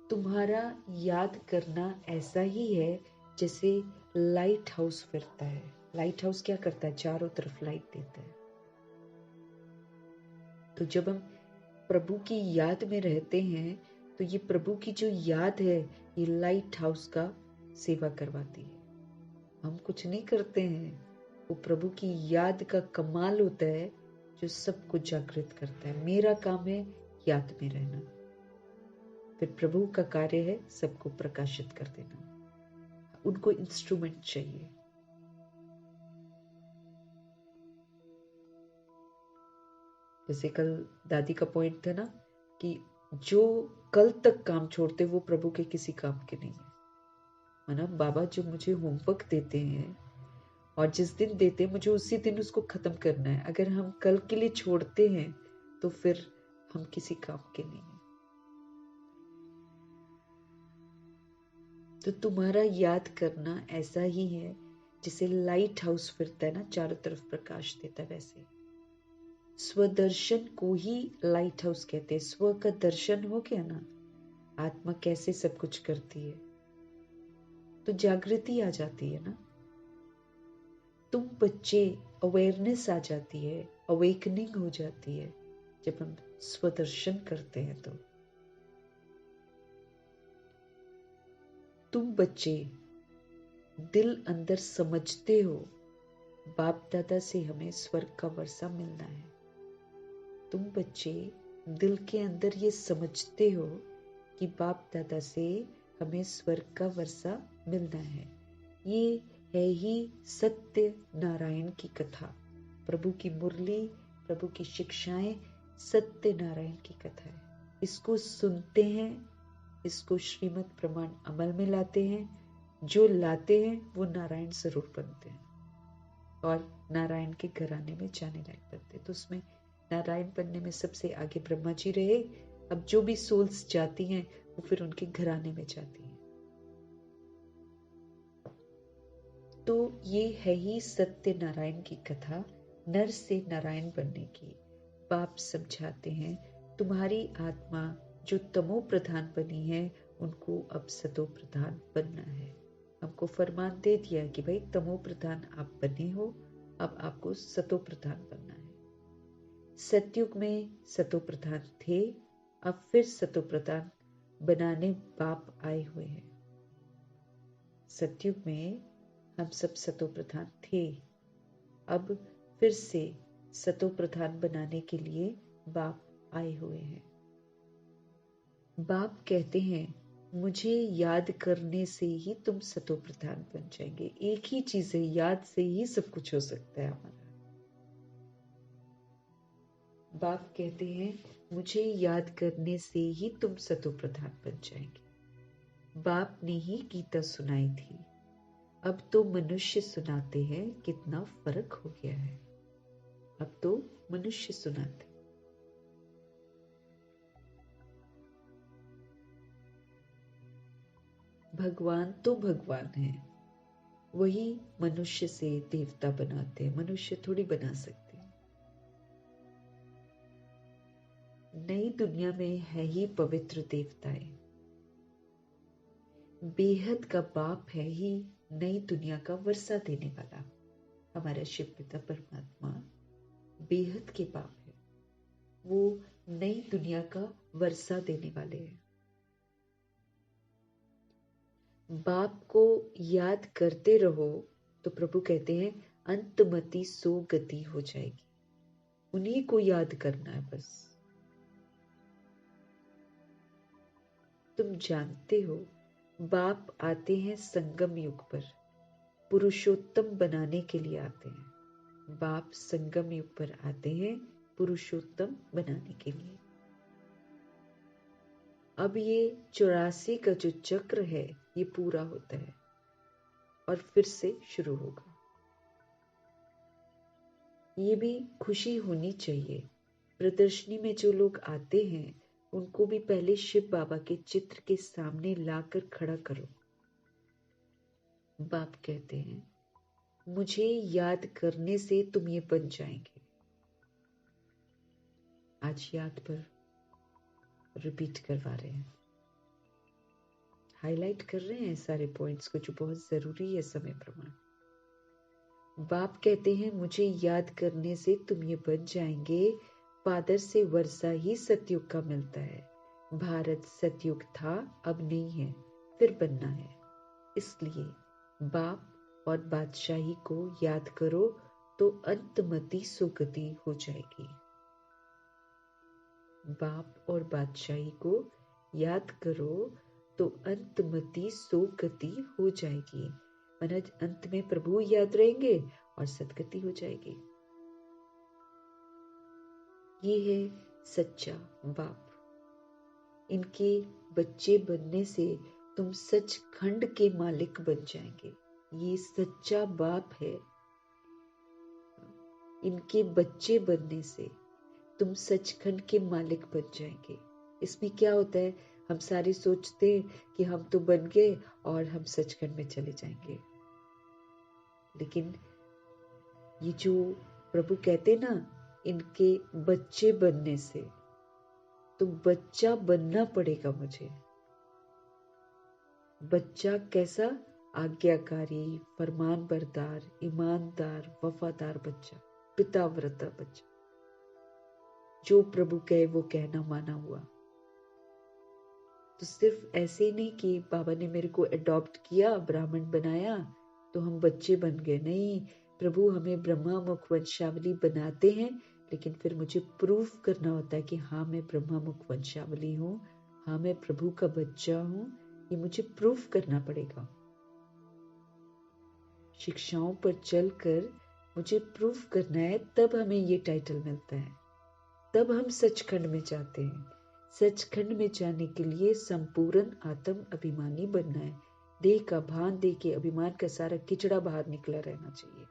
तुम्हारा याद करना ऐसा ही है जैसे लाइट हाउस फिरता है। लाइट हाउस क्या करता है? चारों तरफ लाइट देता है। तो जब हम प्रभु की याद में रहते हैं तो ये प्रभु की जो याद है ये लाइट हाउस का सेवा करवाती है। हम कुछ नहीं करते हैं, वो प्रभु की याद का कमाल होता है जो सबको जागृत करता है। मेरा काम है याद में रहना, फिर प्रभु का कार्य है सबको प्रकाशित कर देना। उनको इंस्ट्रूमेंट चाहिए। जैसे कल दादी का पॉइंट था ना कि जो कल तक काम छोड़ते वो प्रभु के किसी काम के नहीं है। माना बाबा जो मुझे होमवर्क देते हैं और जिस दिन देते हैं मुझे उसी दिन उसको खत्म करना है। अगर हम कल के लिए छोड़ते हैं तो फिर हम किसी काम के नहीं हैं। तो तुम्हारा याद करना ऐसा ही है जैसे लाइट हाउस फिरता है ना, चारों तरफ प्रकाश देता है। वैसे स्वदर्शन को ही लाइट हाउस कहते हैं। स्व का दर्शन हो गया ना, आत्मा कैसे सब कुछ करती है, तो जागृति आ जाती है ना। तुम बच्चे, अवेयरनेस आ जाती है, अवेकनिंग हो जाती है जब हम स्वदर्शन करते हैं। तो तुम बच्चे दिल अंदर समझते हो बाप दादा से हमें स्वर्ग का वर्षा मिलना है। तुम बच्चे दिल के अंदर ये समझते हो कि बाप दादा से हमें स्वर्ग का वर्षा मिलना है। ये है ही सत्य नारायण की कथा, प्रभु की मुरली, प्रभु की शिक्षाएं सत्य नारायण की कथा है। इसको सुनते हैं, इसको श्रीमद् प्रमाण अमल में लाते हैं। जो लाते हैं वो नारायण जरूर बनते हैं और नारायण के घराने में जाने लायक बनते हैं। तो उसमें नारायण बनने में सबसे आगे ब्रह्मा जी रहे, अब जो भी सोल्स जाती हैं वो फिर उनके घराने में जाती हैं। तो ये है ही सत्यनारायण की कथा, नर से नारायण बनने की। बाप समझाते हैं तुम्हारी आत्मा जो तमो प्रधान बनी है उनको अब सतो प्रधान बनना है। हमको फरमान दे दिया कि भाई तमो प्रधान आप बने हो, अब आपको सतो प्रधान बनना है। सतयुग में सतो प्रधान थे, अब फिर सतो प्रधान बनाने बाप आए हुए हैं। सतयुग में हम सब सतो प्रधान थे, अब फिर से सतो प्रधान बनाने के लिए बाप आए हुए हैं। बाप कहते हैं मुझे याद करने से ही तुम सतो प्रधान बन जाएंगे। एक ही चीज है, याद से ही सब कुछ हो सकता है हमारा। बाप कहते हैं मुझे याद करने से ही तुम सतो प्रधान बन जाएंगे। बाप ने ही गीता सुनाई थी, अब तो मनुष्य सुनाते हैं। कितना फर्क हो गया है, अब तो मनुष्य सुनाते। भगवान तो भगवान है, वही मनुष्य से देवता बनाते हैं, मनुष्य थोड़ी बना सकते हैं। नई दुनिया में है ही पवित्र देवताएं। बेहद का बाप है ही नई दुनिया का वर्षा देने वाला। हमारा शिव पिता परमात्मा बेहद के बाप है, वो नई दुनिया का वर्षा देने वाले हैं। बाप को याद करते रहो तो प्रभु कहते हैं अंतमति सो गति हो जाएगी। उन्हीं को याद करना है बस। तुम जानते हो बाप आते हैं संगम युग पर, पुरुषोत्तम बनाने के लिए आते हैं। बाप संगम युग पर आते हैं पुरुषोत्तम बनाने के लिए। अब ये 84 का जो चक्र है ये पूरा होता है और फिर से शुरू होगा। ये भी खुशी होनी चाहिए। प्रदर्शनी में जो लोग आते हैं उनको भी पहले शिव बाबा के चित्र के सामने लाकर खड़ा करो। बाप कहते हैं मुझे याद करने से तुम ये बन जाएंगे। आज याद पर रिपीट करवा रहे हैं, हाईलाइट कर रहे हैं सारे पॉइंट्स को जो बहुत जरूरी है समय प्रमाण। बाप कहते हैं मुझे याद करने से तुम ये बन जाएंगे। फादर से वर्षा ही सतयुग का मिलता है। भारत सतयुग था, अब नहीं है, फिर बनना है। इसलिए बाप और बादशाही को याद करो तो अंतमति सुगति हो जाएगी। बाप और बादशाही को याद करो तो अंतमति सुगति हो जाएगी। माना अंत में प्रभु याद रहेंगे और सदगति हो जाएगी। ये है सच्चा बाप। इनके बच्चे बनने से तुम सचखंड के मालिक बन जाएंगे। ये सच्चा बाप है। इनके बच्चे बनने से तुम सचखंड के मालिक बन जाएंगे। इसमें क्या होता है, हम सारे सोचते हैं कि हम तो बन गए और हम सचखंड में चले जाएंगे, लेकिन ये जो प्रभु कहते ना इनके बच्चे बनने से, तो बच्चा बनना पड़ेगा मुझे। बच्चा कैसा? आज्ञाकारी, फरमान बरदार, ईमानदार, वफादार बच्चा, पिताव्रता बच्चा, जो प्रभु कहे वो कहना माना हुआ। तो सिर्फ ऐसे ही नहीं कि बाबा ने मेरे को अडॉप्ट किया, ब्राह्मण बनाया तो हम बच्चे बन गए। नहीं, प्रभु हमें ब्रह्मा मुख वंशावली बनाते हैं, लेकिन फिर मुझे प्रूफ करना होता है कि हाँ मैं ब्रह्मा मुख वंशावली हूँ, हाँ मैं प्रभु का बच्चा हूँ। ये मुझे प्रूफ करना पड़ेगा। शिक्षाओं पर चलकर मुझे प्रूफ करना है, तब हमें ये टाइटल मिलता है, तब हम सचखंड में जाते हैं। सचखंड में जाने के लिए संपूर्ण आत्म अभिमानी बनना है। देह का भान, देह के अभिमान का सारा किचड़ा बाहर निकला रहना चाहिए।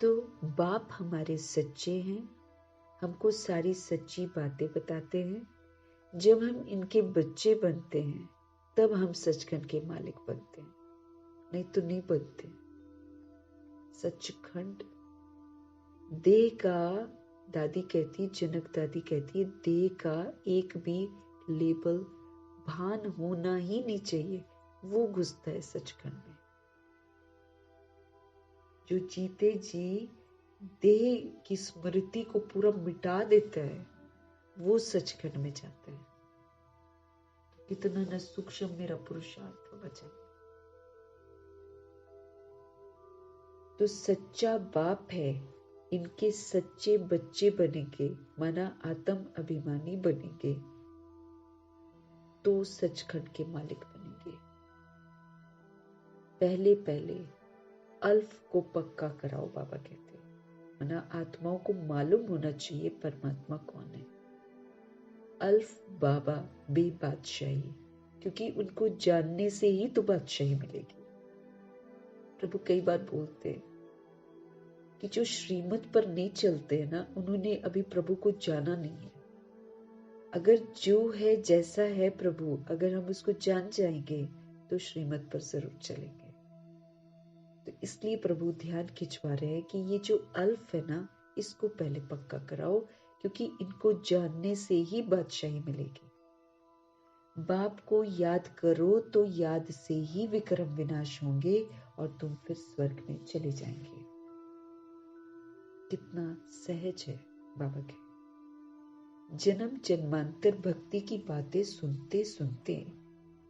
तो बाप हमारे सच्चे हैं, हमको सारी सच्ची बातें बताते हैं। जब हम इनके बच्चे बनते हैं तब हम सचखंड के मालिक बनते हैं, नहीं तो नहीं बनते। सचखंड देह का, दादी कहती, जनक दादी कहती है, देह का एक भी लेबल भान होना ही नहीं चाहिए, वो घुसता है सचखंड में। जो जीते जी देह की स्मृति को पूरा मिटा देता है वो सचखंड में जाता है। कितना न सूक्ष्म मेरा पुरुषार्थ वचन। तो सच्चा बाप है, इनके सच्चे बच्चे बनेंगे, माना आत्म अभिमानी बनेंगे तो सचखंड के मालिक बनेंगे। पहले पहले अल्फ को पक्का कराओ, बाबा कहते हैं, माना आत्माओं को मालूम होना चाहिए परमात्मा कौन है। अल्फ बाबा बे बादशाही, क्योंकि उनको जानने से ही तो बादशाही मिलेगी। प्रभु कई बार बोलते हैं कि जो श्रीमत पर नहीं चलते हैं ना, उन्होंने अभी प्रभु को जाना नहीं है। अगर जो है जैसा है प्रभु, अगर हम उसको जान जाएंगे तो श्रीमत पर जरूर चलेंगे। तो इसलिए प्रभु ध्यान खिंचवा रहे हैं कि ये जो अल्फ है ना, इसको पहले पक्का कराओ, क्योंकि इनको जानने से ही बादशाही मिलेगी। बाप को याद करो तो याद से ही विक्रम विनाश होंगे और तुम फिर स्वर्ग में चले जाएंगे। कितना सहज है बाबा के। जन्म जन्मांतर भक्ति की बातें सुनते सुनते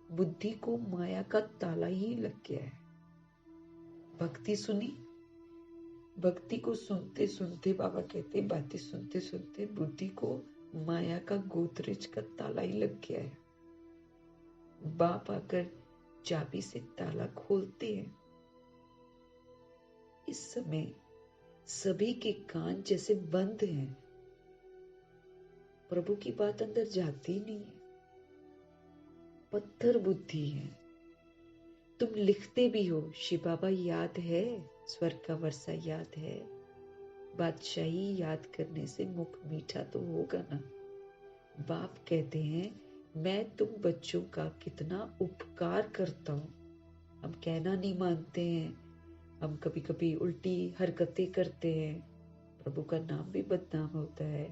बुद्धि को माया का ताला ही लग गया है। भक्ति सुनी, भक्ति को सुनते सुनते बाबा कहते, बातें सुनते सुनते बुद्धि को माया का गोदरेज का ताला ही लग गया है। बाप आकर चाबी से ताला खोलते हैं। इस समय सभी के कान जैसे बंद हैं, प्रभु की बात अंदर जाती नहीं है। पत्थर बुद्धि है। तुम लिखते भी हो, शिव बाबा याद है, स्वर्ग का वर्षा याद है, बादशाही याद करने से मुख मीठा तो होगा ना। बाप कहते हैं, मैं तुम बच्चों का कितना उपकार करता हूं। हम कहना नहीं मानते हैं, हम कभी कभी उल्टी हरकतें करते हैं, प्रभु का नाम भी बदनाम होता है,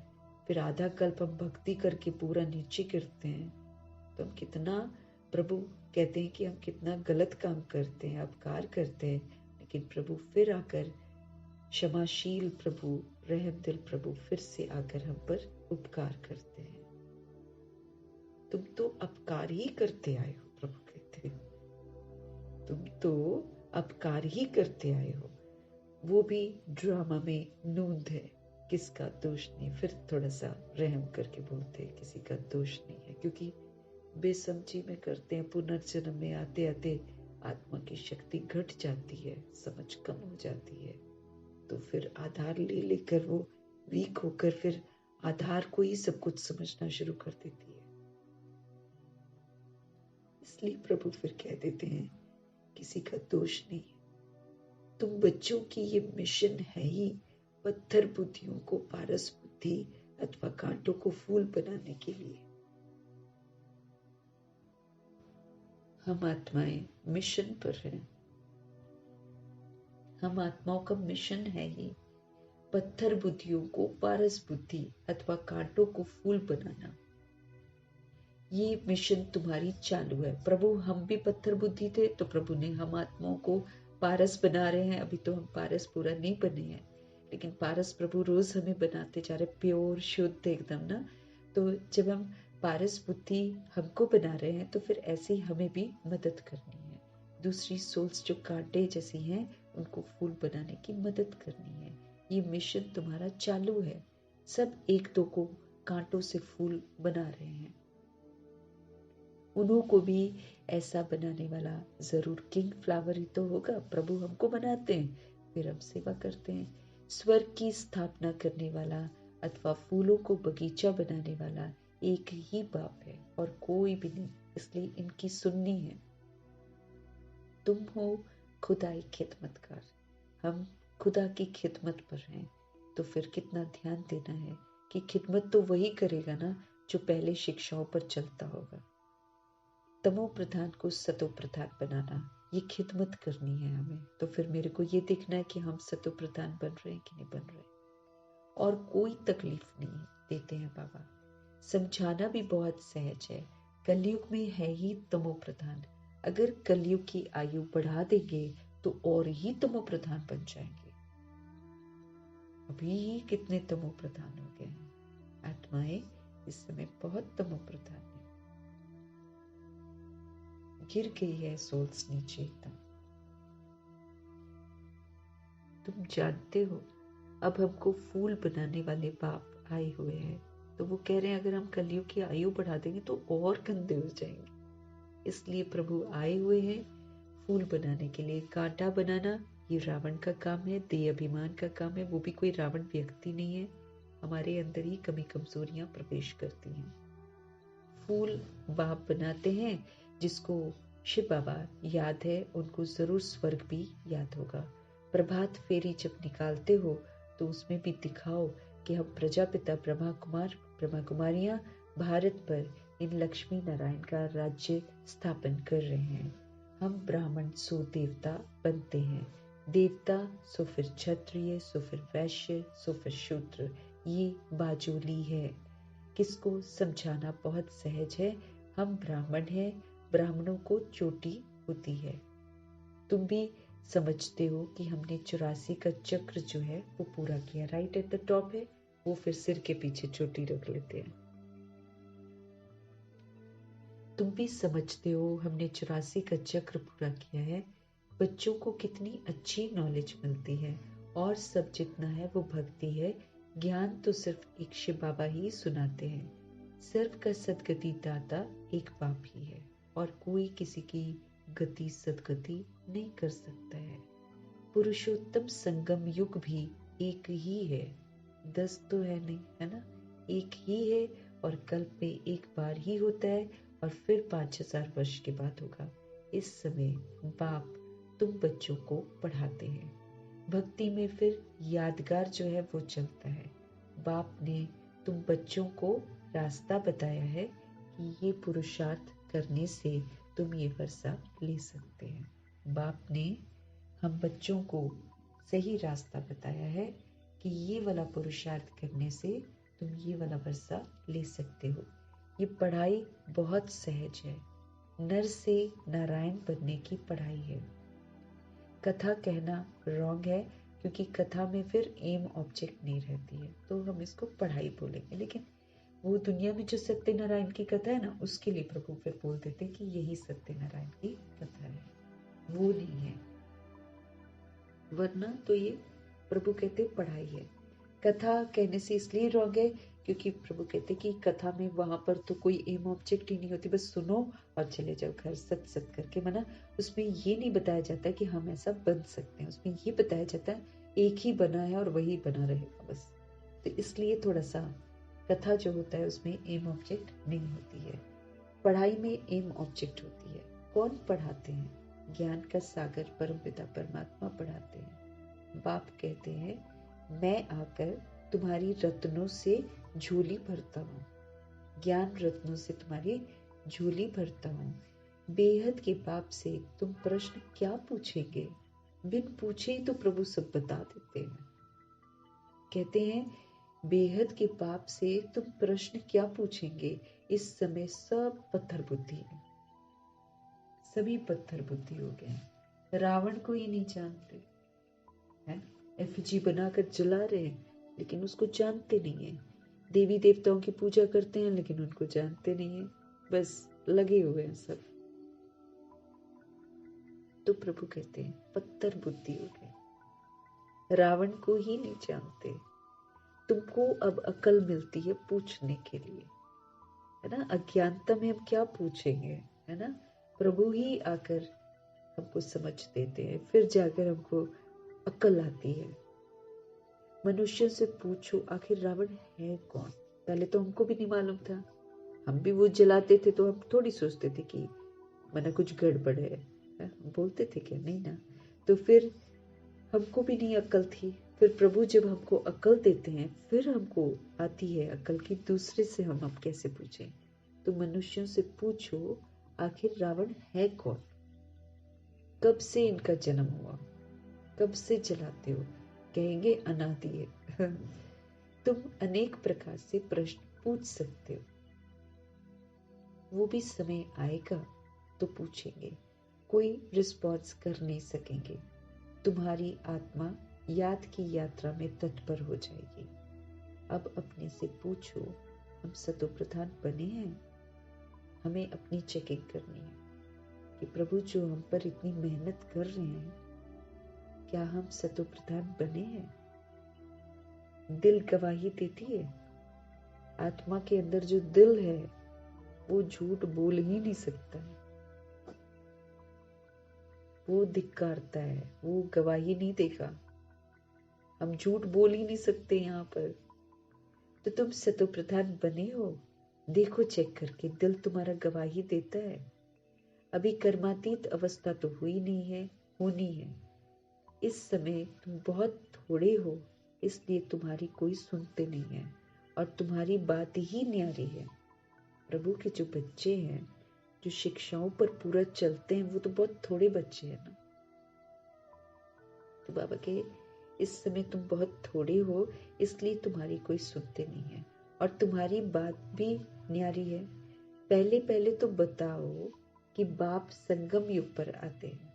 फिर आधा कल्प हम भक्ति करके पूरा नीचे गिरते हैं। तो हम कितना, प्रभु कहते हैं कि हम कितना गलत काम करते हैं, अपकार करते हैं, लेकिन प्रभु फिर आकर, क्षमाशील प्रभु, रहम दिल प्रभु फिर से आकर हम पर उपकार करते हैं। तुम तो अपकार ही करते आए हो, प्रभु कहते हैं, तुम तो अपकार ही करते आए हो। वो भी ड्रामा में नूंद है, किसका दोष नहीं। फिर थोड़ा सा रहम करके बोलते हैं, किसी का दोष नहीं है, क्योंकि बेसमझी में करते हैं। पुनर्जन्म में आते आते आत्मा की शक्ति घट जाती है, समझ कम हो जाती है, तो फिर आधार ले लेकर वो वीक होकर फिर आधार को ही सब कुछ समझना शुरू कर देती है। इसलिए प्रभु फिर कह देते हैं, किसी का दोष नहीं। तुम बच्चों की ये मिशन है ही पत्थर बुद्धियों को पारस बुद्धि अथवा कांटों को फूल बनाने के लिए। हम आत्माएं मिशन पर हैं। हम आत्माओं का मिशन है ही पत्थर बुद्धियों को पारस बुद्धि अथवा कांटों को फूल बनाना। ये मिशन तुम्हारी चालू है। प्रभु हम भी पत्थर बुद्धि थे, तो प्रभु ने हम आत्माओं को पारस बना रहे हैं। अभी तो हम पारस पूरा नहीं बने हैं, लेकिन पारस प्रभु रोज हमें बनाते जा रहे, प्योर शुद्ध एकदम ना। तो जब हम पारस बुद्धि हमको बना रहे हैं, तो फिर ऐसे ही हमें भी मदद करनी है। दूसरी सोल्स जो कांटे जैसी हैं, उनको फूल बनाने की मदद करनी है। ये मिशन तुम्हारा चालू है। सब एक दो को कांटों से फूल बना रहे हैं। उन्हों को भी ऐसा बनाने वाला जरूर किंग फ्लावर ही तो होगा। प्रभु हमको बनाते हैं, फिर हम सेवा करते हैं। स्वर्ग की स्थापना करने वाला अथवा फूलों को बगीचा बनाने वाला एक ही बाप है और कोई भी नहीं, इसलिए इनकी सुननी है। तुम हो खुदाई खिदमतकार, हम खुदा की खिदमत पर हैं, तो फिर कितना ध्यान देना है कि खिदमत तो वही करेगा ना जो पहले शिक्षाओं पर चलता होगा। तमो प्रधान को सतो प्रधान बनाना, ये खिदमत करनी है हमें। तो फिर मेरे को ये देखना है कि हम सतो प्रधान बन रहे हैं कि नहीं बन रहे। और कोई तकलीफ नहीं देते हैं बाबा। समझाना भी बहुत सहज है। कलयुग में है ही तमो प्रधान। अगर कलयुग की आयु बढ़ा देंगे तो और ही तमो प्रधान बन जाएंगे। अभी ही कितने तमो प्रधान हो गए हैं। आत्माएं इस समय बहुत तमो प्रधान है। गिर गई है सोल्स नीचे एकदम। तुम जानते हो अब हमको फूल बनाने वाले बाप आए हुए हैं। तो वो कह रहे हैं अगर हम कलयुग की आयु बढ़ा देंगे तो और गंदे हो जाएंगे। इसलिए प्रभु आए हुए हैं फूल बनाने के लिए। कांटा बनाना ये रावण का काम है, देह अभिमान का काम है। वो भी कोई रावण व्यक्ति नहीं है, हमारे अंदर ही कमी कमजोरियां प्रवेश करती हैं। फूल बाप बनाते हैं। जिसको शिव बाबा याद है उनको जरूर स्वर्ग भी याद होगा। प्रभात फेरी जब निकालते हो तो उसमें भी दिखाओ कि हम प्रजापिता ब्रह्मा कुमारियां भारत पर इन लक्ष्मी नारायण का राज्य स्थापन कर रहे हैं। हम ब्राह्मण सो देवता बनते हैं। देवता सो फिर क्षत्रिय, सो फिर वैश्य, सो फिर शूद्र। ये बाजूली है। किसको समझाना बहुत सहज है। हम ब्राह्मण हैं, ब्राह्मणों को चोटी होती है। तुम भी समझते हो कि हमने 84 का चक्र जो है वो पूरा किया। राइट एट द टॉप है वो, फिर सिर के पीछे चोटी रख लेते हैं। तुम भी समझते हो हमने 84 का चक्र पूरा किया है। बच्चों को कितनी अच्छी नॉलेज मिलती है और सब जितना है वो भक्ति है। ज्ञान तो सिर्फ एक शिव बाबा ही सुनाते हैं। सर्व का सदगति दाता एक बाप ही है और कोई किसी की गति सदगति नहीं कर सकता है। पुरुषोत्तम संगम युग भी एक ही है। 10 तो है नहीं, है ना, एक ही है और कल्प में एक बार ही होता है और फिर 5000 वर्ष के बाद होगा। इस समय बाप तुम बच्चों को पढ़ाते हैं। भक्ति में फिर यादगार जो है वो चलता है। बाप ने तुम बच्चों को रास्ता बताया है कि ये पुरुषार्थ करने से तुम ये वर्षा ले सकते हैं। बाप ने हम बच्चों को सही रास्ता बताया है कि ये वाला पुरुषार्थ करने से तुम ये वाला वर्षा ले सकते हो। ये पढ़ाई बहुत सहज है। नर से नारायण बनने की पढ़ाई है। कथा कहना रॉन्ग है क्योंकि कथा में फिर एम ऑब्जेक्ट नहीं रहती है, तो हम इसको पढ़ाई बोलेंगे। लेकिन वो दुनिया में जो सत्यनारायण की कथा है ना, उसके लिए प्रभु फिर बोल देते कि यही सत्यनारायण की कथा है, वो नहीं है। वरना तो ये प्रभु कहते पढ़ाई है। कथा कहने से इसलिए रॉन्ग है क्योंकि प्रभु कहते कि कथा में वहां पर तो कोई एम ऑब्जेक्ट ही नहीं होती, बस सुनो और चले जाओ घर सत सत करके। मना उसमें ये नहीं बताया जाता कि हम ऐसा बन सकते हैं। उसमें ये बताया जाता है एक ही बना है और वही बना रहेगा बस। तो इसलिए थोड़ा सा कथा जो होता है उसमें एम ऑब्जेक्ट नहीं होती है। पढ़ाई में एम ऑब्जेक्ट होती है। कौन पढ़ाते हैं? ज्ञान का सागर परम पिता परमात्मा पढ़ाते हैं। बाप कहते हैं मैं आकर तुम्हारी रत्नों से झोली भरता हूँ। ज्ञान रत्नों से तुम्हारी झोली भरता हूँ। बेहद के बाप से तुम प्रश्न क्या पूछेंगे? बिन पूछे ही तो प्रभु सब बता देते हैं। कहते हैं बेहद के बाप से तुम प्रश्न क्या पूछेंगे? इस समय सब पत्थर बुद्धि है, सभी पत्थर बुद्धि हो गए। रावण को ही नहीं जानते हैं, एफिजी बनाकर जला रहे हैं लेकिन उसको जानते नहीं है। देवी देवताओं की पूजा करते हैं लेकिन उनको जानते नहीं है, बस लगे हुए हैं सब। तो प्रभु कहते हैं पत्थर बुद्धि हो गए, रावण को ही नहीं जानते। तुमको अब अकल मिलती है पूछने के लिए, है ना। अज्ञानता में हम क्या पूछेंगे, है ना। प्रभु ही आकर हमको समझ देते हैं, फिर जाकर हमको अकल आती है। मनुष्य से पूछो आखिर रावण है कौन? पहले तो हमको भी नहीं मालूम था। हम भी वो जलाते थे तो हम थोड़ी सोचते थे कि मना कुछ गड़बड़ है? बोलते थे क्या? नहीं ना। तो फिर हमको भी नहीं अक्ल थी, फिर प्रभु जब हमको अकल देते हैं, फिर हमको आती है अकल की दूसरे से हम अब कैसे पूछें। तो मनुष्यों से पूछो, आखिर रावण है कौन, कब से इनका जन्म हुआ, कब से जलाते हो, कहेंगे अनादि है। तुम अनेक प्रकार से प्रश्न पूछ सकते हो, वो भी समय आएगा तो पूछेंगे, कोई रिस्पॉन्स कर नहीं सकेंगे। तुम्हारी आत्मा याद की यात्रा में तत्पर हो जाएगी। अब अपने से पूछो, हम सतो प्रधान बने हैं? हमें अपनी चेकिंग करनी है कि प्रभु जो हम पर इतनी मेहनत कर रहे हैं, क्या हम सतो प्रधान बने हैं? दिल गवाही देती है। आत्मा के अंदर जो दिल है वो झूठ बोल ही नहीं सकता है, वो धिक्कारता है, वो गवाही नहीं देगा। हम झूठ बोल ही नहीं सकते यहाँ पर। तो तुम सतो प्रधान बने हो, देखो चेक करके, दिल तुम्हारा गवाही देता है। अभी कर्मातीत अवस्था तो हुई नहीं है, होनी है। इस समय तुम बहुत थोड़े हो, इसलिए तुम्हारी कोई सुनते नहीं है और तुम्हारी बात ही न्यारी है। प्रभु के जो बच्चे हैं, जो शिक्षाओं पर पूरा चलते हैं, वो तो बहुत थोड़े बच्चे हैं ना। तो बाबा के इस समय तुम बहुत थोड़े हो, इसलिए तुम्हारी कोई सुनते नहीं है और तुम्हारी बात भी न्यारी है। पहले पहले तो बताओ कि बाप संगम युग पर आते हैं।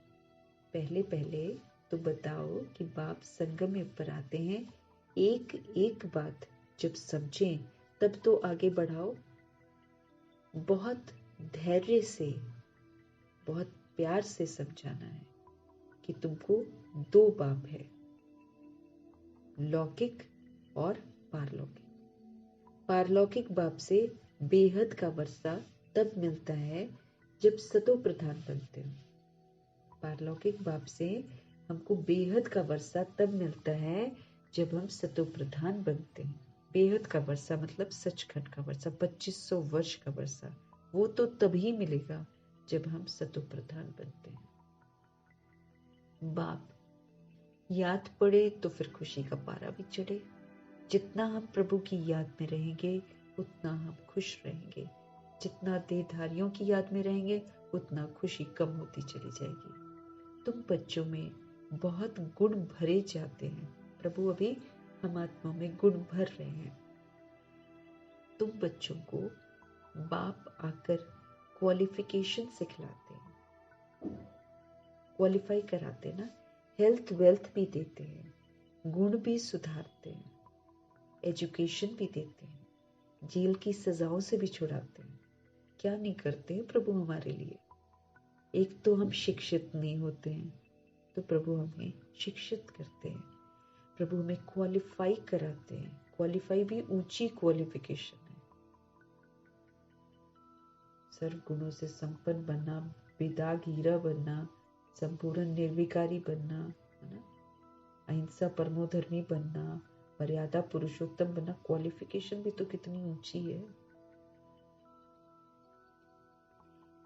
पहले पहले तो बताओ कि बाप संगम युग पर आते हैं। एक एक बात जब समझें तब तो आगे बढ़ाओ। बहुत धैर्य से, बहुत प्यार से समझाना है कि तुमको दो बाप है, लौकिक और पारलौकिक। पारलौकिक बाप से बेहद का वर्षा तब मिलता है जब सतो प्रधान बनते हो। पारलौकिक बाप से हमको बेहद का वर्षा तब मिलता है जब हम सतो प्रधान बनते हैं। बेहद का वर्षा मतलब सचखंड का वर्षा, 2500 वर्ष का वर्षा, वो तो तभी मिलेगा जब हम सतो प्रधान बनते हैं। बाप याद पड़े तो फिर खुशी का पारा भी चढ़े। जितना हम प्रभु की याद में रहेंगे उतना हम खुश रहेंगे। जितना देहधारियों की याद में रहेंगे उतना खुशी कम होती चली जाएगी। तुम बच्चों में बहुत गुण भरे जाते हैं। प्रभु अभी हम आत्मा में गुण भर रहे हैं। तुम बच्चों को बाप आकर क्वालिफिकेशन सिखलाते हैं, क्वालिफाई कराते ना, हेल्थ वेल्थ भी देते हैं, गुण भी सुधारते हैं, एजुकेशन भी देते हैं, जेल की सजाओं से भी छुड़ाते हैं। क्या नहीं करते हैं प्रभु हमारे लिए। एक तो हम शिक्षित नहीं होते हैं तो प्रभु हमें शिक्षित करते हैं, प्रभु हमें क्वालिफाई कराते हैं। क्वालिफाई भी ऊंची क्वालिफिकेशन है। सर्व गुणों से संपन्न बनना, बेदाग हीरा बनना, संपूर्ण निर्विकारी बनना, है ना, अहिंसा परमोधर्मी बनना, मर्यादा पुरुषोत्तम बनना, क्वालिफिकेशन भी तो कितनी ऊंची है।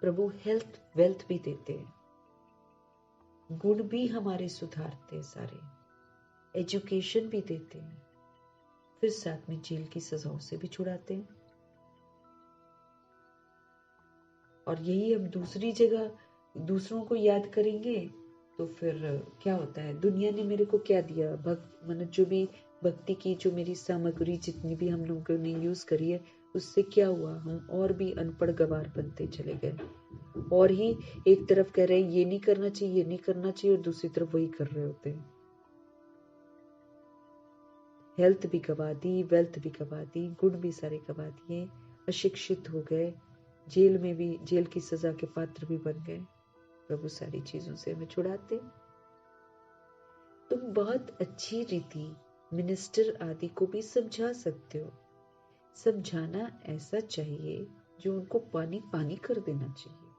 प्रभु हेल्थ वेल्थ भी देते हैं, गुण भी हमारे सुधारते हैं सारे, एजुकेशन भी देते हैं, फिर साथ में जेल की सजाओं से भी छुड़ाते हैं। और यही हम दूसरी जगह दूसरों को याद करेंगे तो फिर क्या होता है, दुनिया ने मेरे को क्या दिया, मतलब जो भी भक्ति की जो मेरी सामग्री जितनी भी हम लोगों ने यूज करी है, उससे क्या हुआ, हम और भी अनपढ़ गवार बनते चले गए। और ही एक तरफ कह रहे हैं ये नहीं करना चाहिए, ये नहीं करना चाहिए, और दूसरी तरफ वही कर रहे होते हैं। हेल्थ भी गवा दी, वेल्थ भी गवा दी, गुण भी सारे गवा दिए, अशिक्षित हो गए, जेल में भी, जेल की सजा के पात्र भी बन गए। प्रभु सारी चीजों से हमें छुड़ाते। तुम बहुत अच्छी रीति मिनिस्टर आदि को भी समझा सकते हो। समझाना ऐसा चाहिए जो उनको पानी पानी कर देना चाहिए,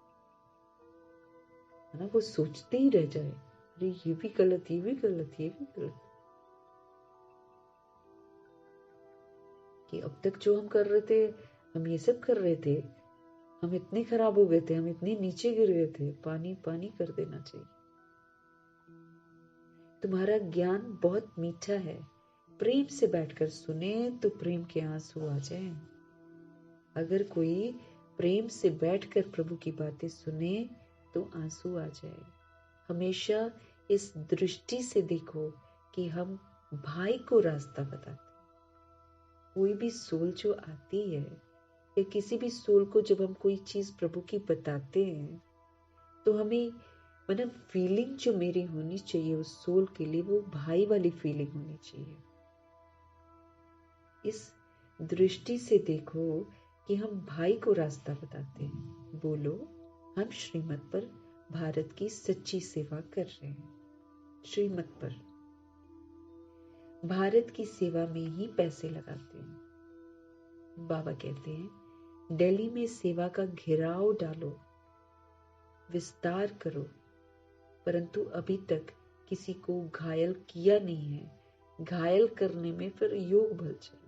है ना, वो सोचते ही रह जाए, अरे ये भी गलत, ये भी गलत, ये भी गलत। कि अब तक जो हम कर रहे थे, हम ये सब कर रहे थे, हम इतने खराब हो गए थे, हम इतने नीचे गिर गए थे, पानी पानी कर देना चाहिए। तुम्हारा ज्ञान बहुत मीठा है, प्रेम से बैठकर सुने तो प्रेम के आंसू आ जाए। अगर कोई प्रेम से बैठकर प्रभु की बातें सुने तो आंसू आ जाए। हमेशा इस दृष्टि से देखो कि हम भाई को रास्ता बताते। कोई भी सोल जो आती है या किसी भी सोल को जब हम कोई चीज प्रभु की बताते हैं तो हमें मतलब फीलिंग जो मेरी होनी चाहिए उस सोल के लिए वो भाई वाली फीलिंग होनी चाहिए। इस दृष्टि से देखो कि हम भाई को रास्ता बताते हैं। बोलो, हम श्रीमत पर भारत की सच्ची सेवा कर रहे हैं। श्रीमत पर भारत की सेवा में ही पैसे लगाते हैं। बाबा कहते हैं दिल्ली में सेवा का घेराव डालो, विस्तार करो, परंतु अभी तक किसी को घायल किया नहीं है। घायल करने में फिर योग बल चाहिए,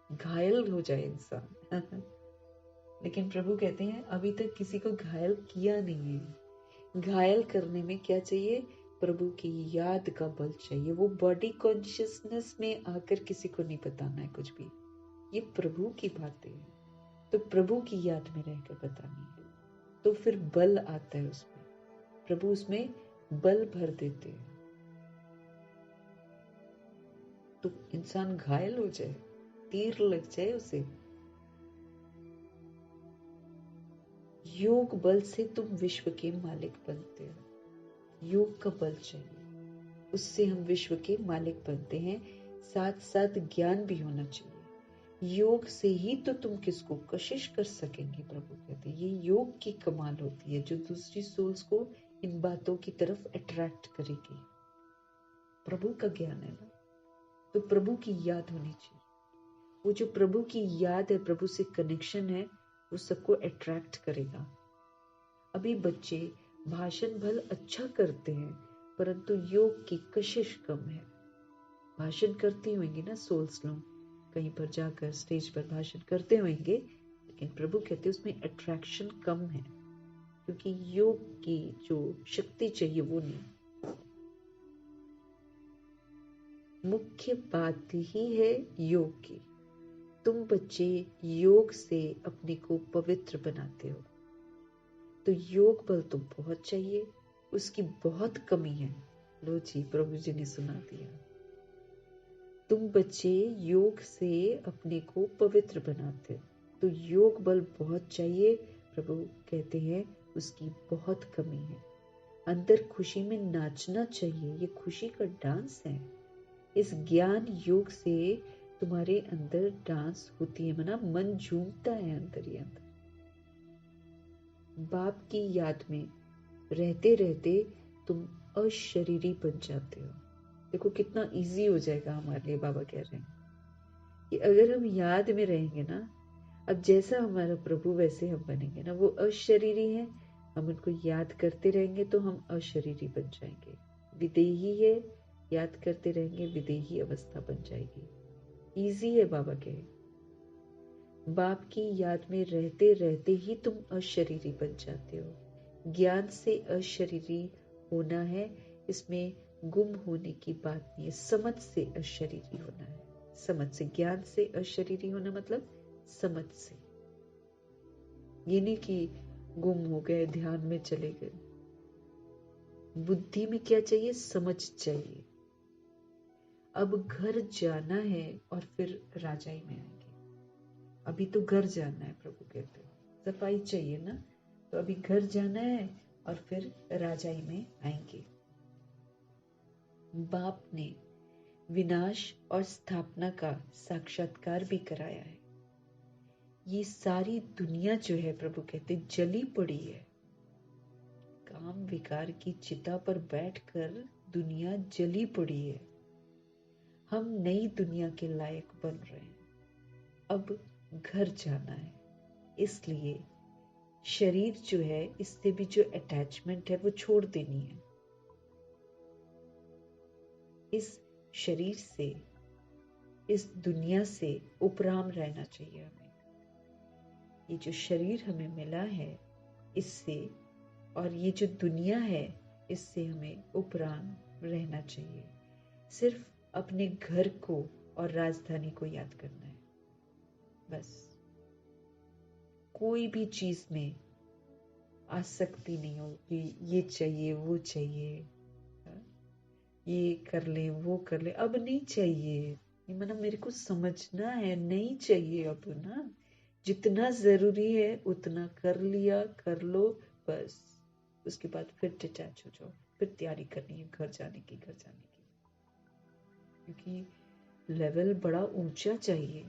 घायल हो जाए इंसान लेकिन प्रभु कहते हैं अभी तक किसी को घायल किया नहीं है। घायल करने में क्या चाहिए? प्रभु की याद का बल चाहिए। वो बॉडी कॉन्शियसनेस में आकर किसी को नहीं बताना है कुछ भी, ये प्रभु की बातें हैं, तो प्रभु की याद में रहकर बतानी है, तो फिर बल आता है उसमें, प्रभु उसमें बल भर देते हैं। तो इंसान घायल हो जाए, तीर लग जाए उसे, योग बल से तुम विश्व के मालिक बनते हो। योग का बल चाहिए, उससे हम विश्व के मालिक बनते हैं। साथ साथ ज्ञान भी होना चाहिए। योग से ही तो तुम किसको कशिश कर सकेंगे। प्रभु कहते हैं ये योग की कमाल होती है जो दूसरी सोल्स को इन बातों की तरफ अट्रैक्ट करेगी। प्रभु का ज्ञान है ना, तो प्रभु की याद होनी चाहिए। वो जो प्रभु की याद है, प्रभु से कनेक्शन है, वो सबको अट्रैक्ट करेगा। अभी बच्चे भाषण भल अच्छा करते हैं परंतु योग की कशिश कम है। भाषण करती होंगी ना सोल्स, लोग कहीं पर जाकर स्टेज पर भाषण करते होंगे, लेकिन प्रभु कहते हैं उसमें अट्रैक्शन कम है क्योंकि योग की जो शक्ति चाहिए वो नहीं। मुख्य बात ही है योग की। तुम बच्चे योग से अपने को पवित्र बनाते हो, तो योग बल तो बहुत चाहिए, उसकी बहुत कमी है। लो जी, प्रभु जी ने सुना दिया। तुम बच्चे योग से अपने को पवित्र बनाते हो, तो योग बल बहुत चाहिए। प्रभु कहते हैं उसकी बहुत कमी है। अंदर खुशी में नाचना चाहिए, ये खुशी का डांस है। इस ज्ञान योग से तुम्हारे अंदर डांस होती है, मना मन झूमता है अंदर ही अंदर। बाप की याद में रहते रहते तुम अशरीरी बन जाते हो। देखो कितना इजी हो जाएगा हमारे लिए। बाबा कह रहे हैं कि अगर हम याद में रहेंगे ना, अब जैसा हमारा प्रभु वैसे हम बनेंगे ना। वो अशरीरी है, हम उनको याद करते रहेंगे तो हम अशरीरी बन जाएंगे। विदेही है, याद करते रहेंगे विदेही अवस्था बन जाएगी। इजी है बाबा कहे। बाप की याद में रहते रहते ही तुम अशरीरी बन जाते हो। ज्ञान से अशरीरी होना है, इसमें गुम होने की बात नहीं है। समझ से अशरीरी होना है, समझ से। ज्ञान से अशरीरी होना मतलब समझ से। ये नहीं कि गुम हो गए, ध्यान में चले गए। बुद्धि में क्या चाहिए? समझ चाहिए। अब घर जाना है और फिर राजाई में आएंगे। अभी तो घर जाना है, प्रभु कहते हैं सफाई चाहिए ना, तो अभी घर जाना है और फिर राजाई में आएंगे। बाप ने विनाश और स्थापना का साक्षात्कार भी कराया है। ये सारी दुनिया जो है, प्रभु कहते जली पड़ी है। काम विकार की चिता पर बैठकर दुनिया जली पड़ी है। हम नई दुनिया के लायक बन रहे हैं। अब घर जाना है, इसलिए शरीर जो है, इससे भी जो अटैचमेंट है वो छोड़ देनी है। इस शरीर से, इस दुनिया से उपराम रहना चाहिए हमें। ये जो शरीर हमें मिला है इससे, और ये जो दुनिया है इससे हमें उपराम रहना चाहिए। सिर्फ अपने घर को और राजधानी को याद करना है, बस। कोई भी चीज में आसक्ति नहीं हो कि ये चाहिए वो चाहिए, ये कर ले वो कर ले, अब नहीं चाहिए। ये मतलब मेरे को समझना है, नहीं चाहिए अब ना। जितना जरूरी है उतना कर लिया, कर लो बस। उसके बाद फिर डिटैच हो जाओ, फिर तैयारी करनी है घर जाने की, क्योंकि लेवल बड़ा ऊंचा चाहिए।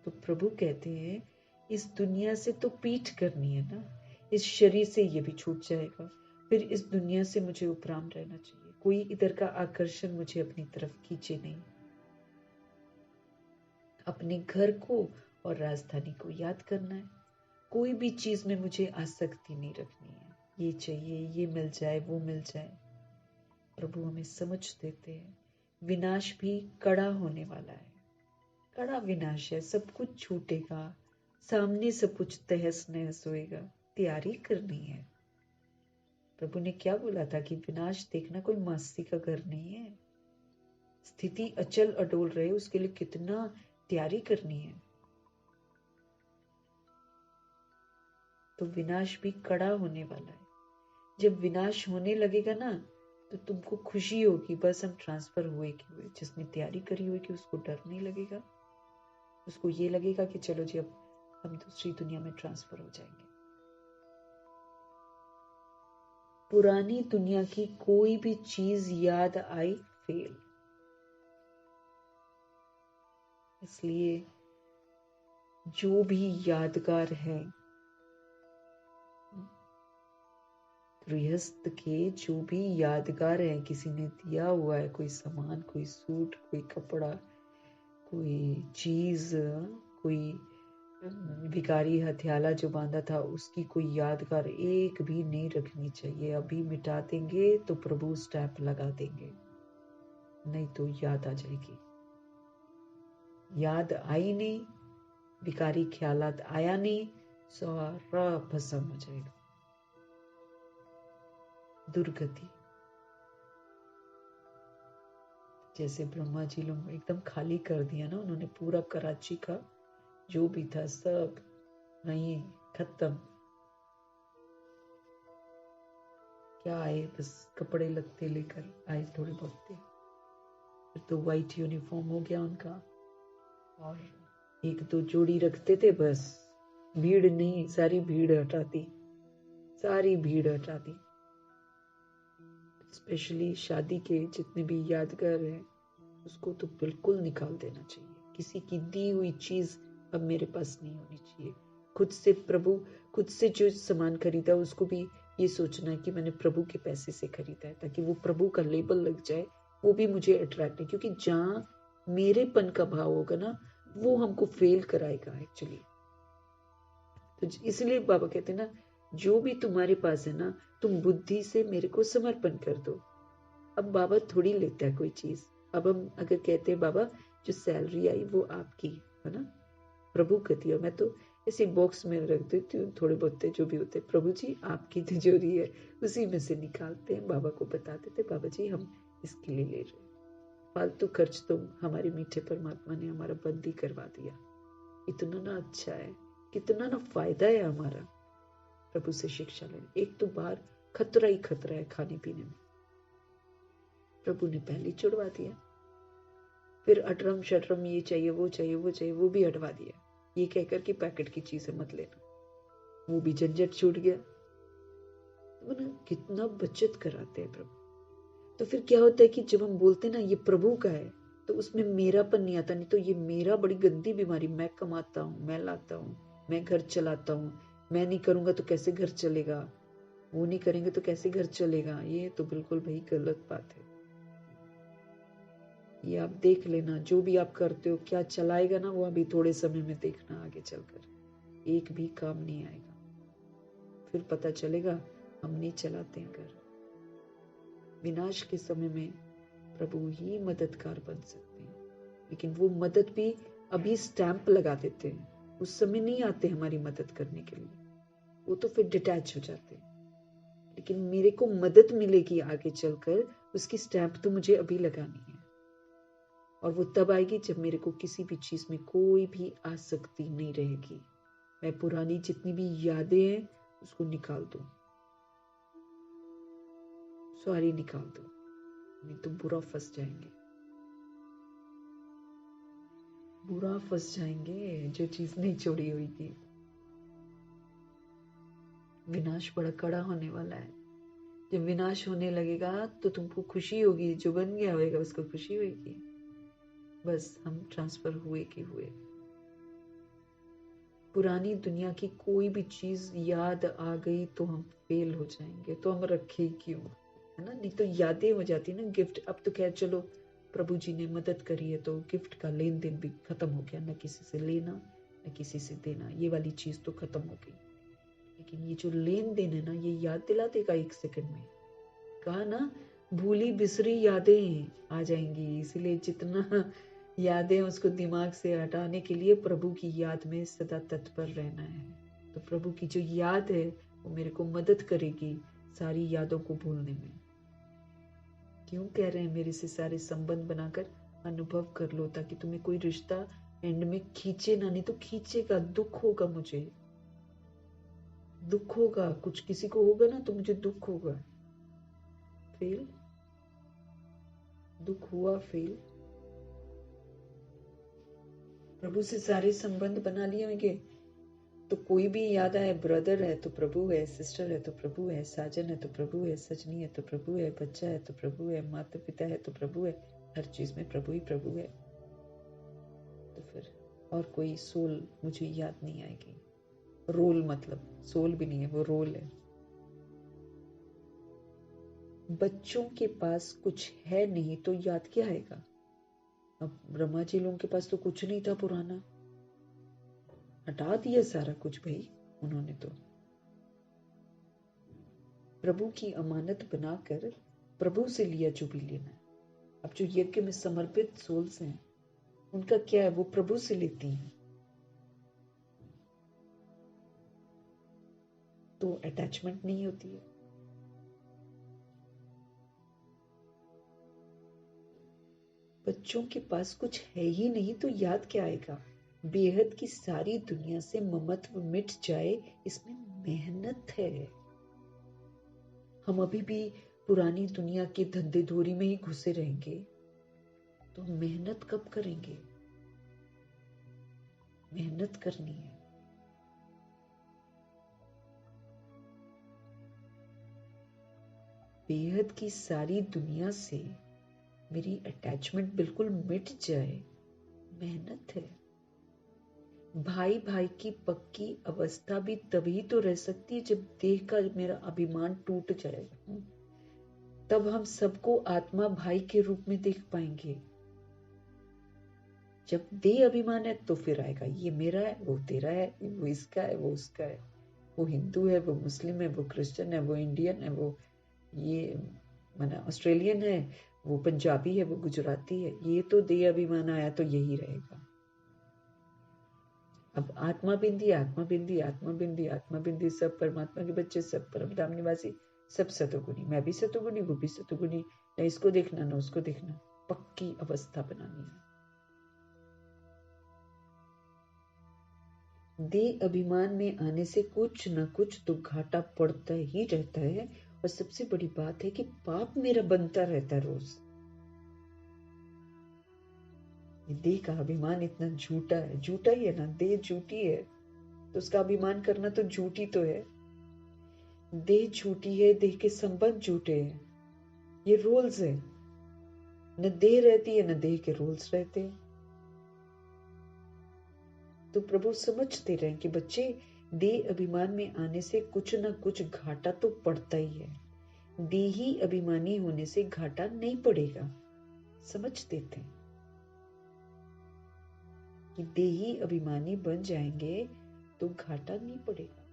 तो प्रभु कहते हैं इस दुनिया से तो पीठ करनी है ना, इस शरीर से ये भी छूट जाएगा, फिर इस दुनिया से मुझे उपराम रहना चाहिए। कोई इधर का आकर्षण मुझे अपनी तरफ खींचे नहीं। अपने घर को और राजधानी को याद करना है। कोई भी चीज में मुझे आसक्ति नहीं रखनी है, ये चाहिए, ये मिल जाए, वो मिल जाए। प्रभु हमें समझ देते हैं विनाश भी कड़ा होने वाला है। कड़ा विनाश है, सब कुछ छूटेगा, सामने सब कुछ तहस नहस होएगा। तैयारी करनी है। प्रभु ने क्या बोला था कि विनाश देखना कोई मासी का घर नहीं है। स्थिति अचल अडोल रहे उसके लिए कितना तैयारी करनी है। तो विनाश भी कड़ा होने वाला है। जब विनाश होने लगेगा ना तो तुमको खुशी होगी, बस हम ट्रांसफर हुए कि हुए। जिसने तैयारी करी होगी उसको डर नहीं लगेगा, उसको ये लगेगा कि चलो जी अब हम दूसरी दुनिया में ट्रांसफर हो जाएंगे। पुरानी दुनिया की कोई भी चीज याद आई फेल। इसलिए जो भी यादगार है, गृहस्थ के जो भी यादगार है, किसी ने दिया हुआ है, कोई सामान, कोई सूट, कोई कपड़ा, कोई चीज, कोई भिखारी हथियाला जो बांधा था उसकी कोई यादगार एक भी नहीं रखनी चाहिए। अभी मिटा देंगे तो प्रभु स्टैंप लगा देंगे, नहीं तो याद आ जाएगी। याद आई नहीं, भिखारी ख्यालात आया नहीं, सारा भस्म हो जाएगा। दुर्गति। जैसे ब्रह्मा जी लोग एकदम खाली कर दिया ना उन्होंने, पूरा कराची का जो भी था सब नहीं, खत्म। क्या आए, बस कपड़े लगते लेकर आए थोड़े बहुत थे। फिर तो वाइट यूनिफॉर्म हो गया उनका, और एक दो जोड़ी रखते थे बस। भीड़ नहीं, सारी भीड़ हटाती, सारी भीड़ हटाती। स्पेशली शादी के जितने भी यादगार हैं उसको तो बिल्कुल निकाल देना चाहिए। किसी की दी हुई चीज अब मेरे पास नहीं होनी चाहिए। खुद से प्रभु, खुद से जो सामान खरीदा उसको भी ये सोचना है कि मैंने प्रभु के पैसे से खरीदा है, ताकि वो प्रभु का लेबल लग जाए, वो भी मुझे अट्रैक्ट है। क्योंकि जहां मेरेपन का भाव होगा ना वो हमको फेल कराएगा एक्चुअली। तो इसलिए बाबा कहते हैं ना, जो भी तुम्हारे पास है ना तुम बुद्धि से मेरे को समर्पण कर दो। अब बाबा थोड़ी लेता है कोई चीज। अब हम अगर कहते हैं बाबा जो सैलरी आई वो आपकी है ना, प्रभु कहती है, मैं तो ऐसे बॉक्स में रख देती हूँ थोड़े बहुत जो भी होते, प्रभु जी आपकी तिजोरी है, उसी में से निकालते हैं, बाबा को बता देते, बाबा जी हम इसके लिए ले रहे हैं। फालतू खर्च तो हमारे मीठे परमात्मा ने हमारा बंद ही करवा दिया। इतना ना अच्छा है, कितना ना फायदा है हमारा प्रभु से शिक्षा लेने। एक तो बाहर खतरा ही खतरा है खाने पीने में, प्रभु ने पहले छुड़वा दिया। फिर अटरम शटरम ये चाहिए वो चाहिए वो चाहिए, वो भी हटवा दिया, ये कहकर कि पैकेट की चीजें मत लेना, वो भी झंझट छूट गया। तो ना कितना बचत कराते हैं प्रभु। तो फिर क्या होता है कि जब हम बोलते हैं ना ये प्रभु का है तो उसमें मेरापन नहीं आता। नहीं तो ये मेरा बड़ी गंदी बीमारी, मैं कमाता हूँ, मैं लाता हूँ, मैं घर चलाता हूँ, मैं नहीं करूंगा तो कैसे घर चलेगा, वो नहीं करेंगे तो कैसे घर चलेगा। ये तो बिल्कुल भाई गलत बात है। ये आप देख लेना, जो भी आप करते हो क्या चलाएगा ना वो अभी थोड़े समय में देखना, आगे चलकर एक भी काम नहीं आएगा। फिर पता चलेगा हम नहीं चलाते हैं घर। विनाश के समय में प्रभु ही मददगार बन सकते हैं, लेकिन वो मदद भी अभी स्टैंप लगा देते हैं, उस समय नहीं आते हमारी मदद करने के लिए, वो तो फिर डिटैच हो जाते हैं। लेकिन मेरे को मदद मिलेगी आगे चलकर, उसकी स्टैंप तो मुझे अभी लगानी है। और वो तब आएगी जब मेरे को किसी भी चीज में कोई भी आसक्ति नहीं रहेगी। मैं पुरानी जितनी भी यादें हैं उसको निकाल दूं, सारी निकाल दूं, नहीं तो बुरा फंस जाएंगे, बुरा फंस जाएंगे। जो चीज नहीं छोड़ी होगी, विनाश बड़ा कड़ा होने वाला है। जब विनाश होने लगेगा तो तुमको खुशी होगी, जो बन गया होगा उसको खुशी होगी। बस हम ट्रांसफर हुए कि हुए। पुरानी दुनिया की कोई भी चीज याद आ गई तो हम फेल हो जाएंगे, तो हम रखे क्यों, है ना। नहीं तो यादें हो जाती ना गिफ्ट। अब तो खैर चलो प्रभु जी ने मदद करी है तो गिफ्ट का लेन देन भी खत्म हो गया, न किसी से लेना न किसी से देना, ये वाली चीज तो खत्म हो गई। लेकिन ये जो लेन देन है ना, ये याद दिला देगा 1 सेकंड में। कहा ना, भूली बिसरी यादें आ जाएंगी, इसलिए जितना यादें उसको दिमाग से हटाने के लिए प्रभु की याद में सदा तत्पर रहना है। तो प्रभु की जो याद है वो मेरे को मदद करेगी सारी यादों को भूलने में। क्यों कह रहे हैं मेरे से सारे संबंध बनाकर अनुभव कर लो, ताकि तुम्हें कोई रिश्ता एंड में खींचे ना। नहीं तो खींचेगा, दुख होगा, मुझे दुख होगा, कुछ किसी को होगा ना तो मुझे दुख होगा। फेल, दुख हुआ, फेल। प्रभु से सारे संबंध बना लिए होंगे तो कोई भी याद आए, ब्रदर है तो प्रभु है, सिस्टर है तो प्रभु है, साजन है तो प्रभु है, सजनी है तो प्रभु है, बच्चा है तो प्रभु है, माता पिता है तो प्रभु है, हर चीज में प्रभु ही प्रभु है। तो फिर और कोई सोल मुझे याद नहीं आएगी। रोल मतलब सोल भी नहीं है, वो रोल है। बच्चों के पास कुछ है नहीं तो याद क्या आएगा। अब ब्रह्मा जी लोगों के पास तो कुछ नहीं था पुराना, हटा दिया सारा कुछ भाई उन्होंने तो। प्रभु की अमानत बनाकर प्रभु से लिया जो भी लेना है। अब जो यज्ञ में समर्पित सोल्स हैं उनका क्या है, वो प्रभु से लेती हैं, तो अटैचमेंट नहीं होती है। बच्चों के पास कुछ है ही नहीं तो याद क्या आएगा। बेहद की सारी दुनिया से ममत्व मिट जाए, इसमें मेहनत है। हम अभी भी पुरानी दुनिया के धंधे धोरी में ही घुसे रहेंगे तो मेहनत कब करेंगे। मेहनत करनी है। बेहद की सारी दुनिया से मेरी अटैचमेंट बिल्कुल मिट जाए, मेहनत है। भाई भाई की पक्की अवस्था भी तभी तो रह सकती है जब देह का मेरा अभिमान टूट जाएगा। तब हम सबको आत्मा भाई के रूप में देख पाएंगे। जब देह अभिमान है तो फिर आएगा ये मेरा है, वो तेरा है, वो इसका है, वो उसका है, वो हिंदू है, वो मुस्लिम है, वो क्रिश्चियन है, वो इंडियन है, वो ये माना ऑस्ट्रेलियन है, वो पंजाबी है, वो गुजराती है। ये तो देह अभिमान आया तो यही रहेगा। अब आत्मा बिंदी, आत्मा बिंदी, आत्मा बिंदी, आत्मा बिंदी, सब परमात्मा के बच्चे, सब परमधाम निवासी, सब सतोगुणी। मैं भी सतोगुणी, वो भी सतोगुणी, न इसको देखना न उसको देखना, पक्की अवस्था बनानी है। देह अभिमान में आने से कुछ न कुछ तो घाटा पड़ता ही रहता है। और सबसे बड़ी बात है कि पाप मेरा बनता रहता है रोज। देह का अभिमान इतना झूठा है, झूठा ही है ना, देह झूठी है तो उसका अभिमान करना तो झूठी तो है। देह झूठी है, देह के संबंध झूठे हैं, ये रोल्स है। न देह रहती है न देह के रोल्स रहते हैं। तो प्रभु समझते रहे कि बच्चे, देह अभिमान में आने से कुछ न कुछ घाटा तो पड़ता ही है। देही अभिमानी होने से घाटा नहीं पड़ेगा। समझते थे कि देही अभिमानी बन जाएंगे तो घाटा नहीं पड़ेगा।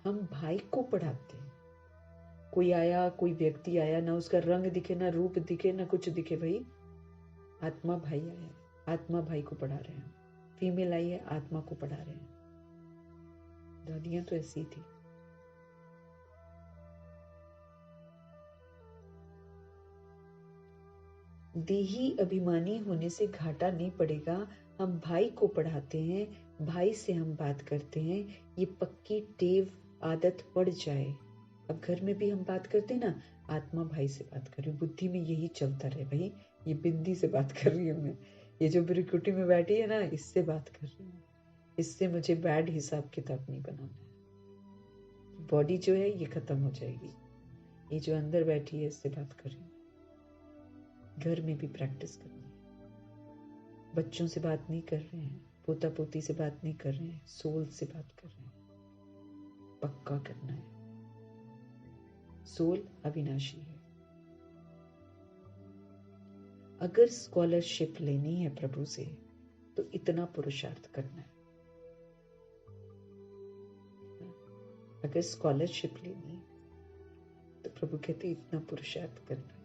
हम भाई को पढ़ाते हैं। कोई आया, कोई व्यक्ति आया, ना उसका रंग दिखे, ना रूप दिखे, ना कुछ दिखे, भाई आत्मा भाई आया, आत्मा भाई को पढ़ा रहे हैं। फीमेल आई है, आत्मा को पढ़ा रहे हैं। दादियां तो ऐसी थी। देही अभिमानी होने से घाटा नहीं पड़ेगा। हम भाई को पढ़ाते हैं, भाई से हम बात करते हैं, ये पक्की टेव आदत पड़ जाए। अब घर में भी हम बात करते हैं ना, आत्मा भाई से बात कर रही हूँ, बुद्धि में यही चलता रहे, भाई ये बिंदी से बात कर रही हूँ मैं, ये जो ब्रिकुटी में बैठी है ना, इससे बात कर रही हूँ, इससे मुझे बैड हिसाब किताब नहीं बनाना है। बॉडी जो है ये खत्म हो जाएगी, ये जो अंदर बैठी है इससे बात कर रही हूँ। घर में भी प्रैक्टिस करनी है। बच्चों से बात नहीं कर रहे हैं, पोता पोती से बात नहीं कर रहे हैं, सोल से बात कर रहे हैं। पक्का करना है। सोल अविनाशी है। अगर स्कॉलरशिप लेनी है प्रभु से तो इतना पुरुषार्थ करना है। अगर स्कॉलरशिप लेनी है तो प्रभु कहते इतना पुरुषार्थ करना है।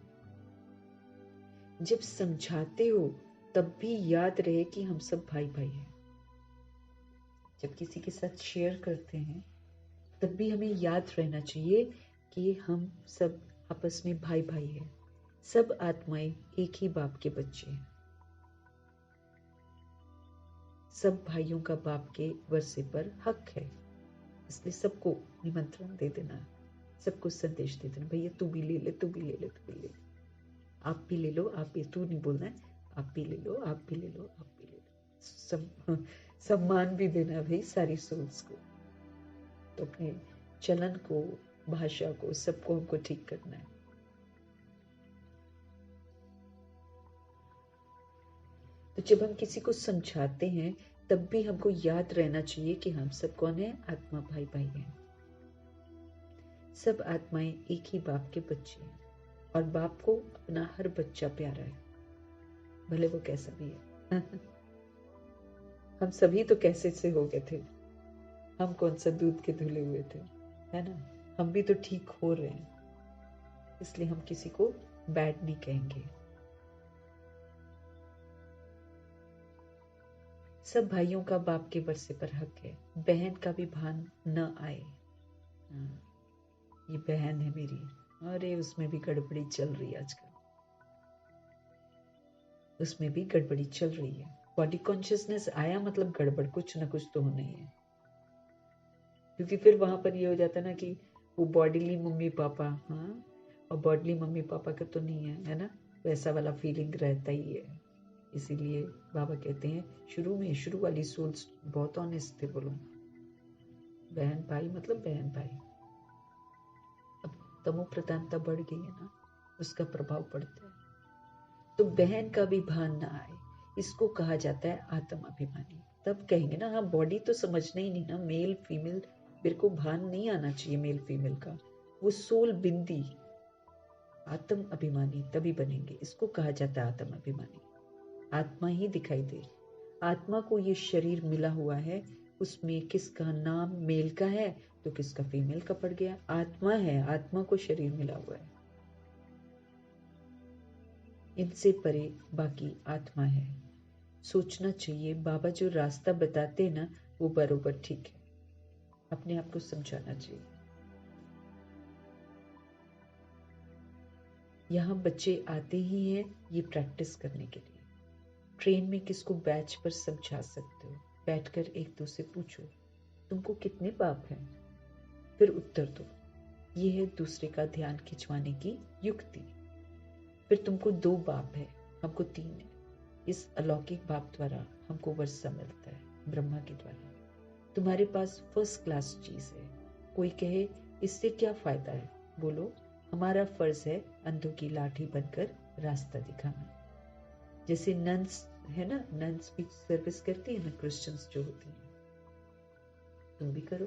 जब समझाते हो तब भी याद रहे कि हम सब भाई भाई हैं। जब किसी के साथ शेयर करते हैं तब भी हमें याद रहना चाहिए कि हम सब आपस में भाई भाई हैं। सब आत्माएं एक ही बाप के बच्चे हैं। सब भाइयों का बाप के वर्षे पर हक है, इसलिए सबको निमंत्रण दे देना, सबको संदेश दे देना, भैया तू भी ले ले, तू भी ले ले, तू भी ले ले, आप भी ले लो, आप भी, तू नहीं बोलना है, आप भी ले लो, आप भी ले लो, आप भी ले लो। सम्मान भी देना भाई सारी सोल्स को। तो अपने चलन को, भाषा को, सबको हमको ठीक करना है। तो जब हम किसी को समझाते हैं तब भी हमको याद रहना चाहिए कि हम सब कौन है, आत्मा भाई भाई हैं। सब आत्माएं एक ही बाप के बच्चे हैं और बाप को अपना हर बच्चा प्यारा है, भले वो कैसा भी है। हम सभी तो कैसे से हो गए थे, हम कौन सा दूध के धुले हुए थे, है ना। हम भी तो ठीक हो रहे हैं, इसलिए हम किसी को बैड नहीं कहेंगे। सब भाइयों का बाप के वर्षे पर हक है। बहन का भी भान न आए, ये बहन है मेरी, अरे उसमें भी गड़बड़ी चल रही है आजकल, उसमें भी गड़बड़ी चल रही है। बॉडी कॉन्शियसनेस आया मतलब गड़बड़ कुछ ना कुछ तो होना ही है, क्योंकि फिर वहां पर ये हो जाता है ना कि वो बॉडीली मम्मी पापा, हाँ, और बॉडीली मम्मी पापा का तो नहीं है, है ना, वैसा वाला फीलिंग रहता ही है। इसीलिए बाबा कहते हैं शुरू वाली सोल्स बहुत ऑनेस्ट थे, बोलो बहन भाई मतलब बहन भाई। अब तमो प्रधानता बढ़ गई है ना, उसका प्रभाव पड़ता है। तो बहन का भी भान ना आए, इसको कहा जाता है आत्म अभिमानी। तब कहेंगे ना, हाँ बॉडी तो समझना ही नहीं ना, मेल फीमेल मेरे को भान नहीं आना चाहिए मेल फीमेल का, वो सोल बिंदी आत्म अभिमानी तभी बनेंगे। इसको कहा जाता है आत्म अभिमानी। आत्मा ही दिखाई दे, आत्मा को ये शरीर मिला हुआ है, उसमें किसका नाम मेल का है तो किसका फीमेल का पड़ गया। आत्मा है, आत्मा को शरीर मिला हुआ है, इनसे परे बाकी आत्मा है। सोचना चाहिए बाबा जो रास्ता बताते हैं ना वो बरोबर ठीक है, अपने आप को समझाना चाहिए। यहाँ बच्चे आते ही हैं ये प्रैक्टिस करने के लिए। ट्रेन में किसको बैच पर समझा सकते हो, बैठकर एक दो से पूछो तुमको कितने बाप हैं, फिर उत्तर दो। ये है दूसरे का ध्यान खिंचवाने की युक्ति। फिर तुमको 2 बाप है, हमको 3 है। इस अलौकिक बाप द्वारा हमको वर्षा मिलता है, ब्रह्मा के द्वारा। तुम्हारे पास फर्स्ट क्लास चीज है, कोई कहे इससे क्या फायदा है, बोलो हमारा फर्ज है अंधों की लाठी बनकर रास्ता दिखाना। जैसे नन्स है ना, नन्स भी सर्विस करती है ना, क्रिश्चियंस जो होती हैं, तुम भी करो।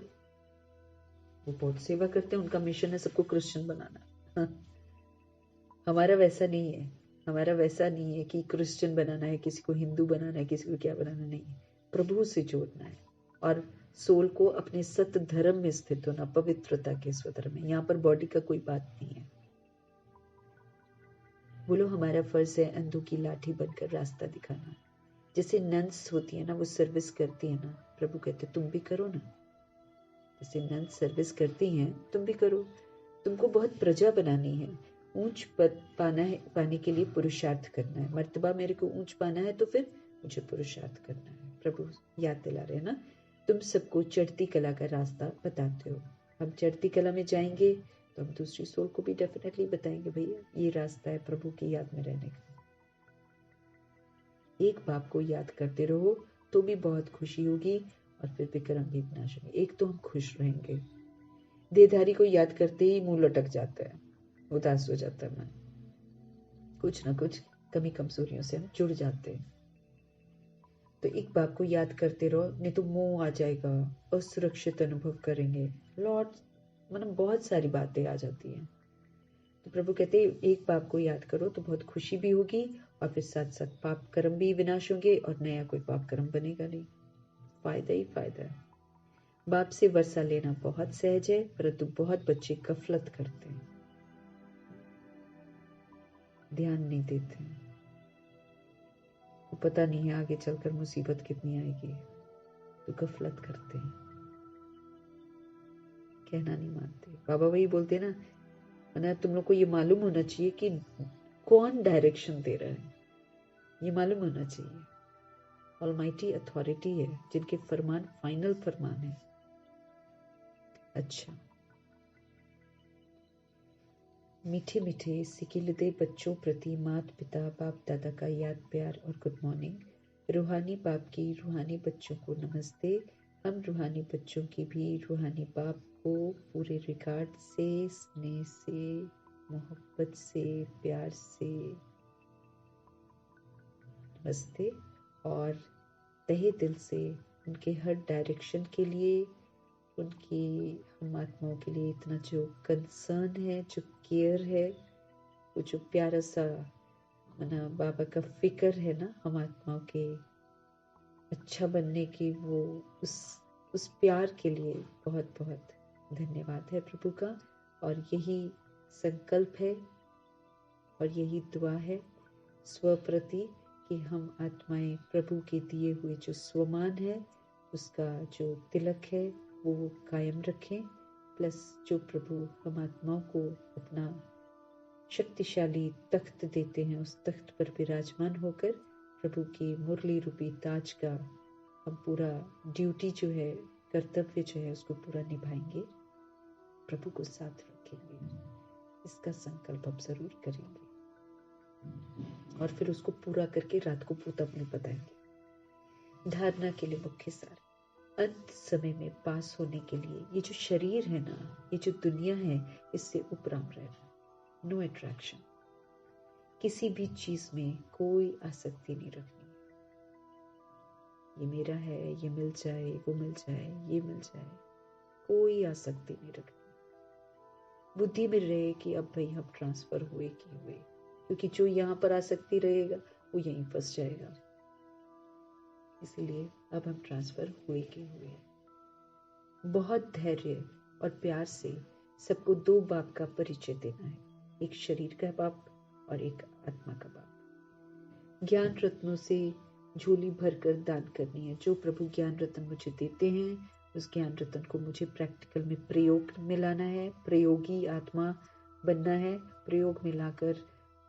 वो बहुत सेवा करते हैं, उनका मिशन है सबको क्रिश्चियन बनाना। हमारा वैसा नहीं है, हमारा वैसा नहीं है कि क्रिश्चियन बनाना है, किसी को हिंदू बनाना है, किसी को क्या बनाना नहीं है। प्रभु से जोड़ना है और सोल को अपने सत्य धर्म में स्थित होना, पवित्रता के स्वधर्म में। यहाँ पर बॉडी का कोई बात नहीं है। बोलो हमारा फर्ज है अंधों की लाठी बनकर रास्ता दिखाना। जैसे नन्स होती है ना, वो सर्विस करती है ना, प्रभु कहते तुम भी करो ना। जैसे नन्स सर्विस करती हैं तुम भी करो। तुमको बहुत प्रजा बनानी है, ऊंच पद पाने के लिए पुरुषार्थ करना है। मर्तबा मेरे को ऊंच पाना है तो फिर मुझे पुरुषार्थ करना है। प्रभु याद दिला रहे हैं ना, तुम सबको चढ़ती कला का रास्ता बताते हो। हम चढ़ती कला में जाएंगे तो हम दूसरी सोल को भी डेफिनेटली बताएंगे, भैया ये रास्ता है प्रभु की याद में रहने का। एक बाप को याद करते रहो तो भी बहुत खुशी होगी और फिर विक्रम भी विनाश होंगे। एक तो हम खुश रहेंगे, देहधारी को याद करते ही मुंह लटक जाता है, उदास हो जाता है मन, कुछ ना कुछ कमी कमजोरियों से हम जुड़ जाते हैं। तो एक बाप को याद करते रहो, नहीं तो मोह आ जाएगा, असुरक्षित अनुभव करेंगे, लॉर्ड मतलब बहुत सारी बातें आ जाती हैं। तो प्रभु कहते हैं एक बाप को याद करो तो बहुत खुशी भी होगी और फिर साथ साथ पाप कर्म भी विनाश होंगे और नया कोई पाप कर्म बनेगा नहीं। फायदा ही फायदा है। बाप से वर्षा लेना बहुत सहज है, परंतु बहुत बच्चे गफलत करते हैं, ध्यान नहीं देते हैं। तो पता नहीं है आगे चलकर मुसीबत कितनी आएगी, तो गफलत करते हैं, कहना नहीं मानते। बाबा वही बोलते ना, ना तुम लोग को ये मालूम होना चाहिए कि कौन डायरेक्शन दे रहा है, ये मालूम होना चाहिए। ऑलमाइटी अथॉरिटी है जिनके फरमान फाइनल फरमान है। अच्छा, मीठे मीठे सिकिलदे बच्चों प्रति माता पिता बाप दादा का याद प्यार और गुड मॉर्निंग। रूहानी बाप की रूहानी बच्चों को नमस्ते। हम रूहानी बच्चों की भी रूहानी बाप को पूरे रिगार्ड से, स्नेह से, मोहब्बत से, प्यार से नमस्ते और तहे दिल से उनके हर डायरेक्शन के लिए, उनकी हम आत्माओं के लिए इतना जो कंसर्न है, जो केयर है, वो जो प्यारा सा मना बाबा का फिक्र है ना हम आत्माओं के अच्छा बनने की, वो उस प्यार के लिए बहुत बहुत धन्यवाद है प्रभु का। और यही संकल्प है और यही दुआ है स्व प्रति कि हम आत्माएं प्रभु के दिए हुए जो स्वमान है उसका जो तिलक है वो कायम रखें, प्लस जो प्रभु हम आत्माओं को अपना शक्तिशाली तख्त देते हैं उस तख्त पर विराजमान होकर प्रभु की मुरली रूपी ताज का हम पूरा ड्यूटी जो है, कर्तव्य जो है उसको पूरा निभाएंगे, प्रभु को साथ रखेंगे। इसका संकल्प अब जरूर करेंगे और फिर उसको पूरा करके रात को पूत अपने बताएंगे। धारणा के लिए मुख्य सार, अंत समय में पास होने के लिए ये जो शरीर है ना, ये जो दुनिया है, इससे उपराम रहना, नो अट्रैक्शन, किसी भी चीज में कोई आसक्ति नहीं रखनी। ये मेरा है, ये मिल जाए, वो मिल जाए, ये मिल जाए, कोई आसक्ति नहीं रखनी। बुद्धि में रहे कि अब भाई हम ट्रांसफर हुए कि हुए, क्योंकि जो यहाँ पर आसक्ति रहेगा वो यहीं फंस जाएगा। इसलिए अब हम ट्रांसफर हुए कि हुए। बहुत धैर्य और प्यार से सबको दो बाप का परिचय देना है, एक शरीर का बाप और एक आत्मा का बाप। ज्ञान रत्नों से झोली भरकर दान करनी है। जो प्रभु ज्ञान रत्न मुझे देते हैं उस ज्ञान रत्न को मुझे प्रैक्टिकल में प्रयोग में लाना है, प्रयोगी आत्मा बनना है, प्रयोग में लाकर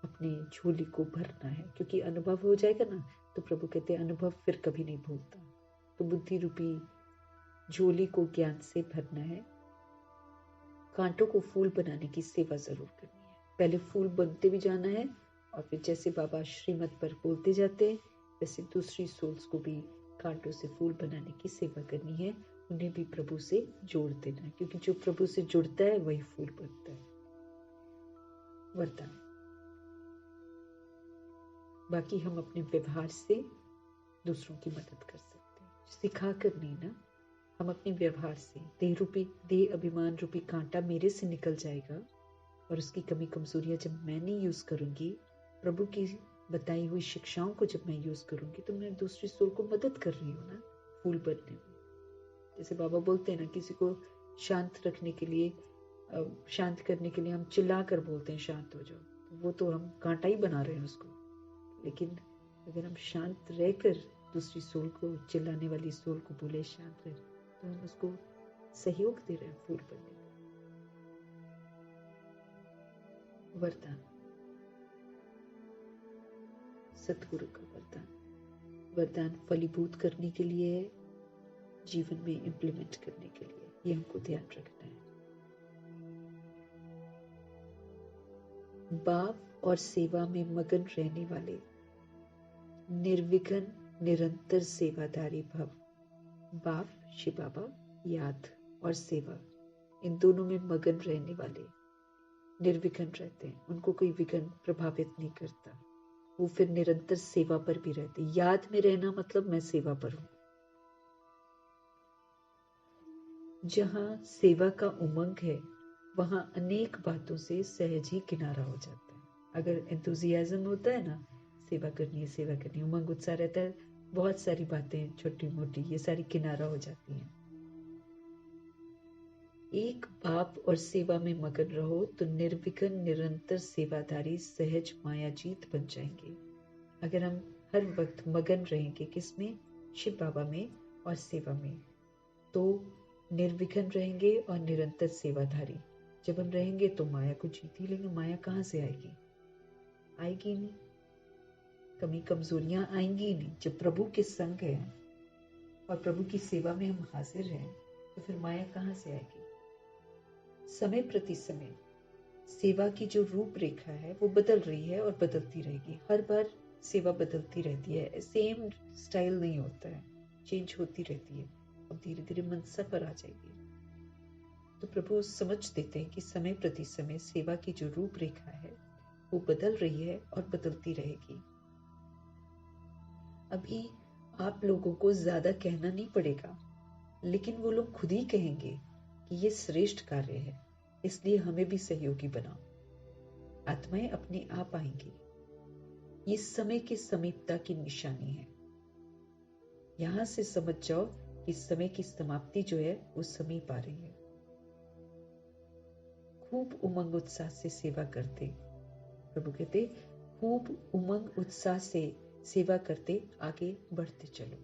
अपने झोली को भरना है। क्योंकि अनुभव हो जाएगा ना, तो प्रभु कहते हैं अनुभव फिर कभी नहीं भूलता। तो बुद्धि रूपी झोली को ज्ञान से भरना है। कांटों को फूल बनाने की सेवा जरूर करनी है। पहले फूल बनते भी जाना है और फिर जैसे बाबा श्रीमत पर बोलते जाते हैं वैसे दूसरी सोल्स को भी कांटों से फूल बनाने की सेवा करनी है, उन्हें भी प्रभु से जोड़ देना है, क्योंकि जो प्रभु से जुड़ता है वही फूल बनता है। वरदान, बाकी हम अपने व्यवहार से दूसरों की मदद कर सकते हैं, सिखा कर नहीं ना, हम अपने व्यवहार से देह अभिमान रूपी कांटा मेरे से निकल जाएगा और उसकी कमी कमजोरियां जब मैं नहीं यूज करूंगी, प्रभु की बताई हुई शिक्षाओं को जब मैं यूज करूंगी, तो मैं दूसरी सोल को मदद कर रही हूँ ना फूल बनने में। जैसे बाबा बोलते हैं ना, किसी को शांत रखने के लिए, शांत करने के लिए हम चिल्ला कर बोलते हैं शांत हो जाओ, तो वो तो हम कांटा ही बना रहे हैं उसको। लेकिन अगर हम शांत रहकर दूसरी सोल को, चिल्लाने वाली सोल को बोले शांत रह, तो हम उसको सहयोग दे रहे हैं फूल बनने का। वरदान, सतगुरु का वरदान। वरदान फलीभूत करने के लिए है, जीवन में इम्प्लीमेंट करने के लिए, ये हमको ध्यान रखना है। बाप और सेवा में मगन रहने वाले, निर्विघ्न निरंतर सेवादारी भव। बाप शिव बाबा, याद और सेवा, इन दोनों में मगन रहने वाले निर्विघ्न रहते हैं, उनको कोई विघ्न प्रभावित नहीं करता। वो फिर निरंतर सेवा पर भी रहते। याद में रहना मतलब मैं सेवा पर हूं। जहां सेवा का उमंग है वहां अनेक बातों से सहज ही किनारा हो जाता है। अगर एंथुजियाज्म होता है ना, सेवा करनी है, उमंग उत्साह रहता है, बहुत सारी बातें छोटी मोटी ये सारी किनारा हो जाती हैं। एक बाप और सेवा में मगन रहो तो निर्विघ्न निरंतर सेवादारी सहज मायाजीत बन जाएंगे। अगर हम हर वक्त मगन रहेंगे किसमें? शिव बाबा में और सेवा में, तो निर्विघ्न रहेंगे और निरंतर सेवाधारी। जब हम रहेंगे तो माया को जीत ही लेंगे। माया कहाँ से आएगी? आएगी नहीं। कमी कमजोरियां आएंगी ही नहीं। जब प्रभु के संग है और प्रभु की सेवा में हम हाजिर हैं तो फिर माया कहाँ से आएगी? समय प्रति समय सेवा की जो रूपरेखा है वो बदल रही है और बदलती रहेगी। हर बार सेवा बदलती रहती है, सेम स्टाइल नहीं होता है, चेंज होती रहती है। अब धीरे धीरे मनसा पर आ जाएगी। तो प्रभु समझ देते हैं कि समय प्रति समय सेवा की जो रूपरेखा है वो बदल रही है और बदलती रहेगी। अभी आप लोगों को ज्यादा कहना नहीं पड़ेगा, लेकिन वो लोग खुद ही कहेंगे कि ये श्रेष्ठ कार्य है, इसलिए हमें भी सहयोगी बनाओ। आत्माएं अपने आप आएंगी। ये समय की समीपता की निशानी है। यहां से समझ जाओ कि समय की समाप्ति जो है वो समीप आ रही है। खूब उमंग उत्साह से सेवा करते, प्रभु कहते खूब उमंग उत्साह से सेवा करते आगे बढ़ते चलो,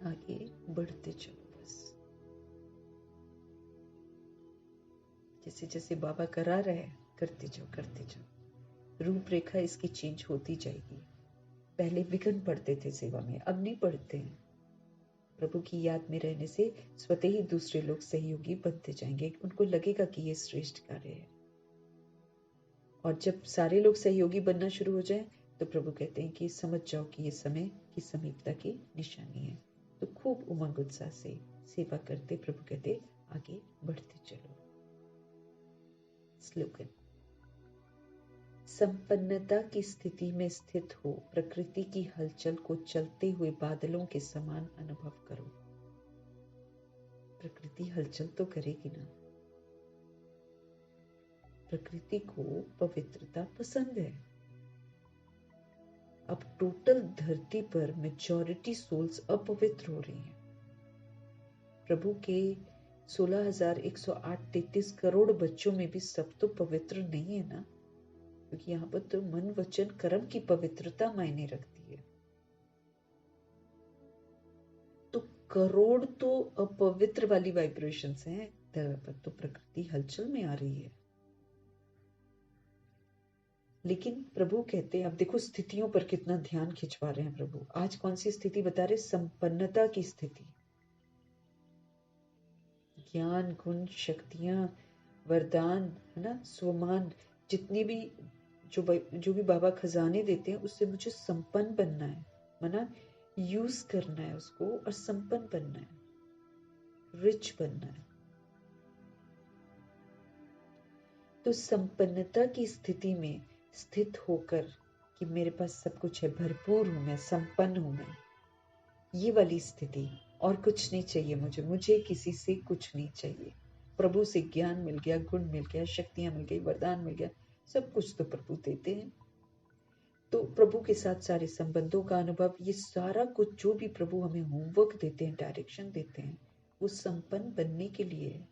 आगे बढ़ते चलो। बस जैसे जैसे बाबा करा रहे हैं करते जाओ, करते जाओ। रूपरेखा इसकी चेंज होती जाएगी। पहले विघ्न पड़ते थे सेवा में, अब नहीं पड़ते हैं। प्रभु की याद में रहने से स्वतः ही दूसरे लोग सहयोगी बनते जाएंगे। उनको लगेगा कि ये श्रेष्ठ कार्य है। और जब सारे लोग सहयोगी बनना शुरू हो जाए तो प्रभु कहते हैं कि समझ जाओ कि ये समय की समीपता की निशानी है। तो खूब उमंग उत्साह से सेवा करते प्रभु कहते आगे बढ़ते चलो। स्लोगन, संपन्नता की स्थिति में स्थित हो, प्रकृति की हलचल को चलते हुए बादलों के समान अनुभव करो। प्रकृति हलचल तो करेगी ना। प्रकृति को पवित्रता पसंद है। अब टोटल धरती पर मेजॉरिटी सोल्स अपवित्र हो रही हैं। प्रभु के 16,108-33 करोड़ बच्चों में भी सब तो पवित्र नहीं है ना, क्योंकि यहाँ पर तो मन वचन कर्म की पवित्रता मायने रखती है। तो करोड़ तो अपवित्र वाली वाइब्रेशंस हैं, पर तो प्रकृति हलचल में आ रही है। लेकिन प्रभु कहते हैं, अब देखो स्थितियों पर कितना ध्यान खिंचवा रहे हैं प्रभु। आज कौन सी स्थिति बता रहे? संपन्नता की स्थिति। ज्ञान गुण शक्तियां वरदान है ना, स्वमान, जितने भी जो भी बाबा खजाने देते हैं उससे मुझे संपन्न बनना है, मना यूज करना है उसको और संपन्न बनना है, रिच बनना है। तो संपन्नता की स्थिति में स्थित होकर कि मेरे पास सब कुछ है, भरपूर हूं मैं, संपन्न हूं मैं, ये वाली स्थिति। और कुछ नहीं चाहिए मुझे किसी से कुछ नहीं चाहिए। प्रभु से ज्ञान मिल गया, गुण मिल गया, शक्तियां मिल गई, वरदान मिल गया, सब कुछ तो प्रभु देते हैं। तो प्रभु के साथ सारे संबंधों का अनुभव, ये सारा कुछ जो भी प्रभु हमें होमवर्क देते हैं, डायरेक्शन देते हैं, वो संपन्न बनने के लिए है।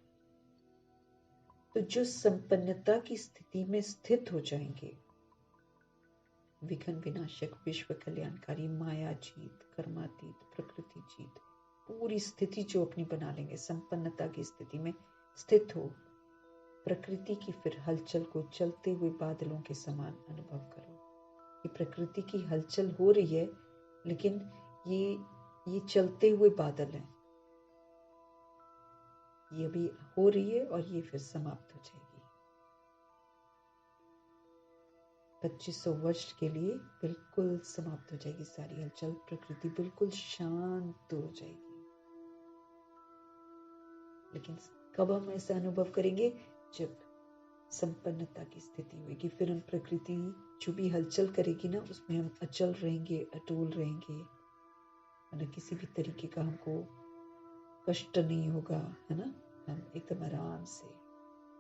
तो जो संपन्नता की स्थिति में स्थित हो जाएंगे, विघ्न विनाशक, विश्व कल्याणकारी, माया जीत, कर्मातीत, प्रकृति जीत, पूरी स्थिति जो अपनी बना लेंगे, संपन्नता की स्थिति में स्थित हो, प्रकृति की फिर हलचल को चलते हुए बादलों के समान अनुभव करो कि प्रकृति की हलचल हो रही है, लेकिन ये चलते हुए बादल हैं। ये अभी हो रही है और ये फिर समाप्त हो जाएगी। 2500 वर्ष के लिए बिल्कुल समाप्त हो जाएगी सारी हलचल, प्रकृति बिल्कुल शांत हो जाएगी। लेकिन कब हम ऐसा अनुभव करेंगे? जब संपन्नता की स्थिति होगी। फिर हम प्रकृति जो भी हलचल करेगी ना, उसमें हम अचल रहेंगे, अटूल रहेंगे, है ना। किसी भी तरीके का हमको कष्ट नहीं होगा, है ना। हम एकदम आराम से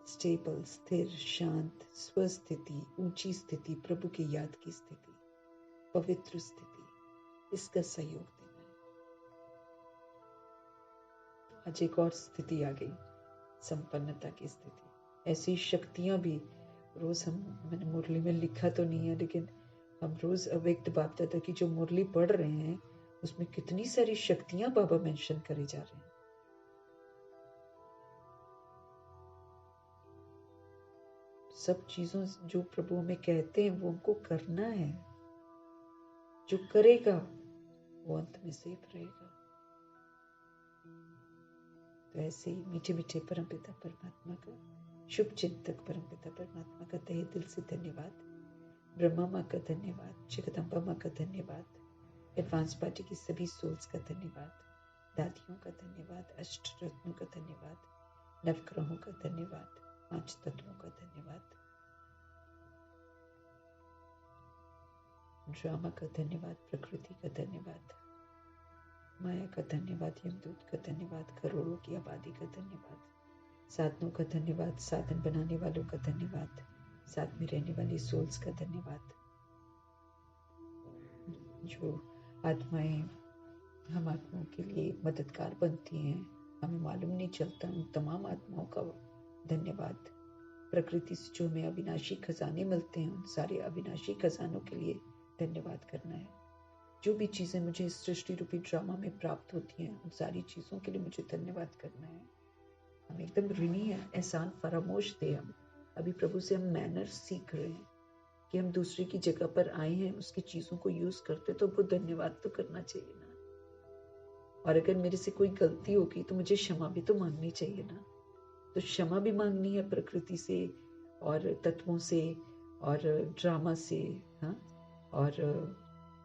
स्टेबल, स्थिर, शांत, स्वस्थिति, ऊंची स्थिति, प्रभु की याद की स्थिति, पवित्र स्थिति, इसका सहयोग देना है। आज एक और स्थिति आ गई, संपन्नता की स्थिति। ऐसी शक्तियां भी रोज मैंने मुरली में लिखा तो नहीं है, लेकिन हम रोज अव्यक्त बाप दादा की जो मुरली पढ़ रहे हैं, उसमें कितनी सारी शक्तियां बाबा मेंशन करे जा रहे हैं। सब चीजों जो प्रभु हमें कहते हैं वो हमको करना है। जो करेगा वो अंत में सेफ रहेगा। तो ऐसे ही मीठे मीठे परमपिता परमात्मा का, शुभ चिंतक परमपिता परमात्मा का तहे दिल से धन्यवाद। ब्रह्मा माँ का धन्यवाद, जगदम्बा माँ का धन्यवाद, एडवांस पार्टी की सभी सोल्स का धन्यवाद, दादियों का धन्यवाद, अष्ट रत्नों का धन्यवाद, नवग्रहों का धन्यवाद, 5 तत्वों का धन्यवाद, ड्रामा का धन्यवाद, प्रकृति का धन्यवाद, माया का धन्यवाद, यमदूत का धन्यवाद, करोड़ों की आबादी का धन्यवाद, साधनों का धन्यवाद, साधन बनाने वालों का धन्यवाद, साथ में रहने वाली सोल्स का धन्यवाद। जो आत्माएं हम आत्माओं के लिए मददगार बनती हैं, हमें मालूम नहीं चलता, उन तमाम आत्माओं का धन्यवाद। प्रकृति से जो हमें अविनाशी खजाने मिलते हैं, उन सारे अविनाशी खजानों के लिए धन्यवाद करना है। जो भी चीजें मुझे इस सृष्टि रूपी ड्रामा में प्राप्त होती हैं, उन सारी चीजों के लिए मुझे धन्यवाद करना है। हम एकदम ऋणी हैं, एहसान फरामोश थे। हम अभी प्रभु से हम मैनर्स सीख रहे हैं कि हम दूसरे की जगह पर आए हैं, उसकी चीजों को यूज करते, तो वो धन्यवाद तो करना चाहिए ना। और अगर मेरे से कोई गलती होगी तो मुझे क्षमा भी तो मांगनी चाहिए ना। तो क्षमा भी मांगनी है प्रकृति से और तत्वों से और ड्रामा से, हाँ, और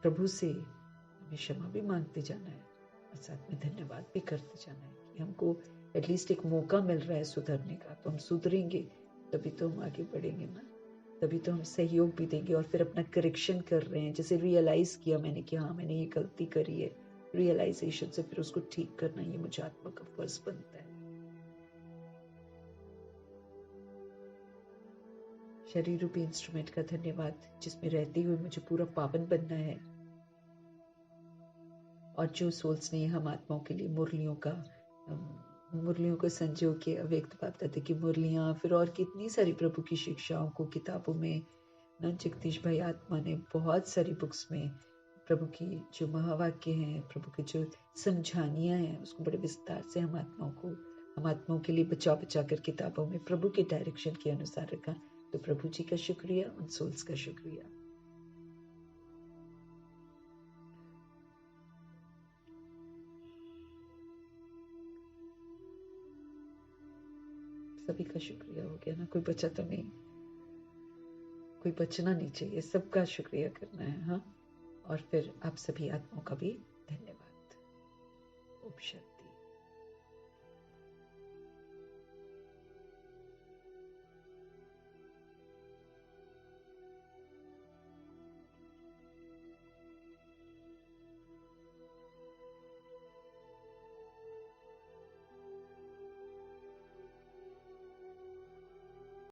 प्रभु से हमें क्षमा भी मांगते जाना है और साथ में धन्यवाद भी करते जाना है कि हमको एटलीस्ट एक मौका मिल रहा है सुधरने का। तो हम सुधरेंगे तभी तो हम आगे बढ़ेंगे ना, तभी तो हम सहयोग भी देंगे। और फिर अपना करेक्शन कर रहे हैं, जैसे रियलाइज किया मैंने कि हाँ मैंने ये गलती करी है, रियलाइजेशन से फिर उसको ठीक करना, ये मुझे आत्मा का फर्ज बनता है। शरीर रूपी इंस्ट्रूमेंट का धन्यवाद, जिसमें रहते हुए मुझे पूरा पावन बनना है। और जो सोल्स ने हम आत्माओं के लिए मुरलियों को संजो के अव्यक्त बाप दादा की मुरलियां, फिर और कितनी सारी प्रभु की शिक्षाओं को किताबों में ना, जगदीश भाई आत्मा ने बहुत सारी बुक्स में प्रभु की जो महावाक्य हैं, प्रभु की जो समझानियां हैं, उसको बड़े विस्तार से हम आत्माओं के लिए बचा बचा कर किताबों में प्रभु के डायरेक्शन के अनुसार रखा। तो प्रभु जी का शुक्रिया, उन सोल्स का शुक्रिया। सभी का शुक्रिया हो गया ना, कोई बचा तो नहीं, कोई बचना नहीं चाहिए, सबका शुक्रिया करना है। हाँ, और फिर आप सभी आत्माओं का भी धन्यवाद। उपशम।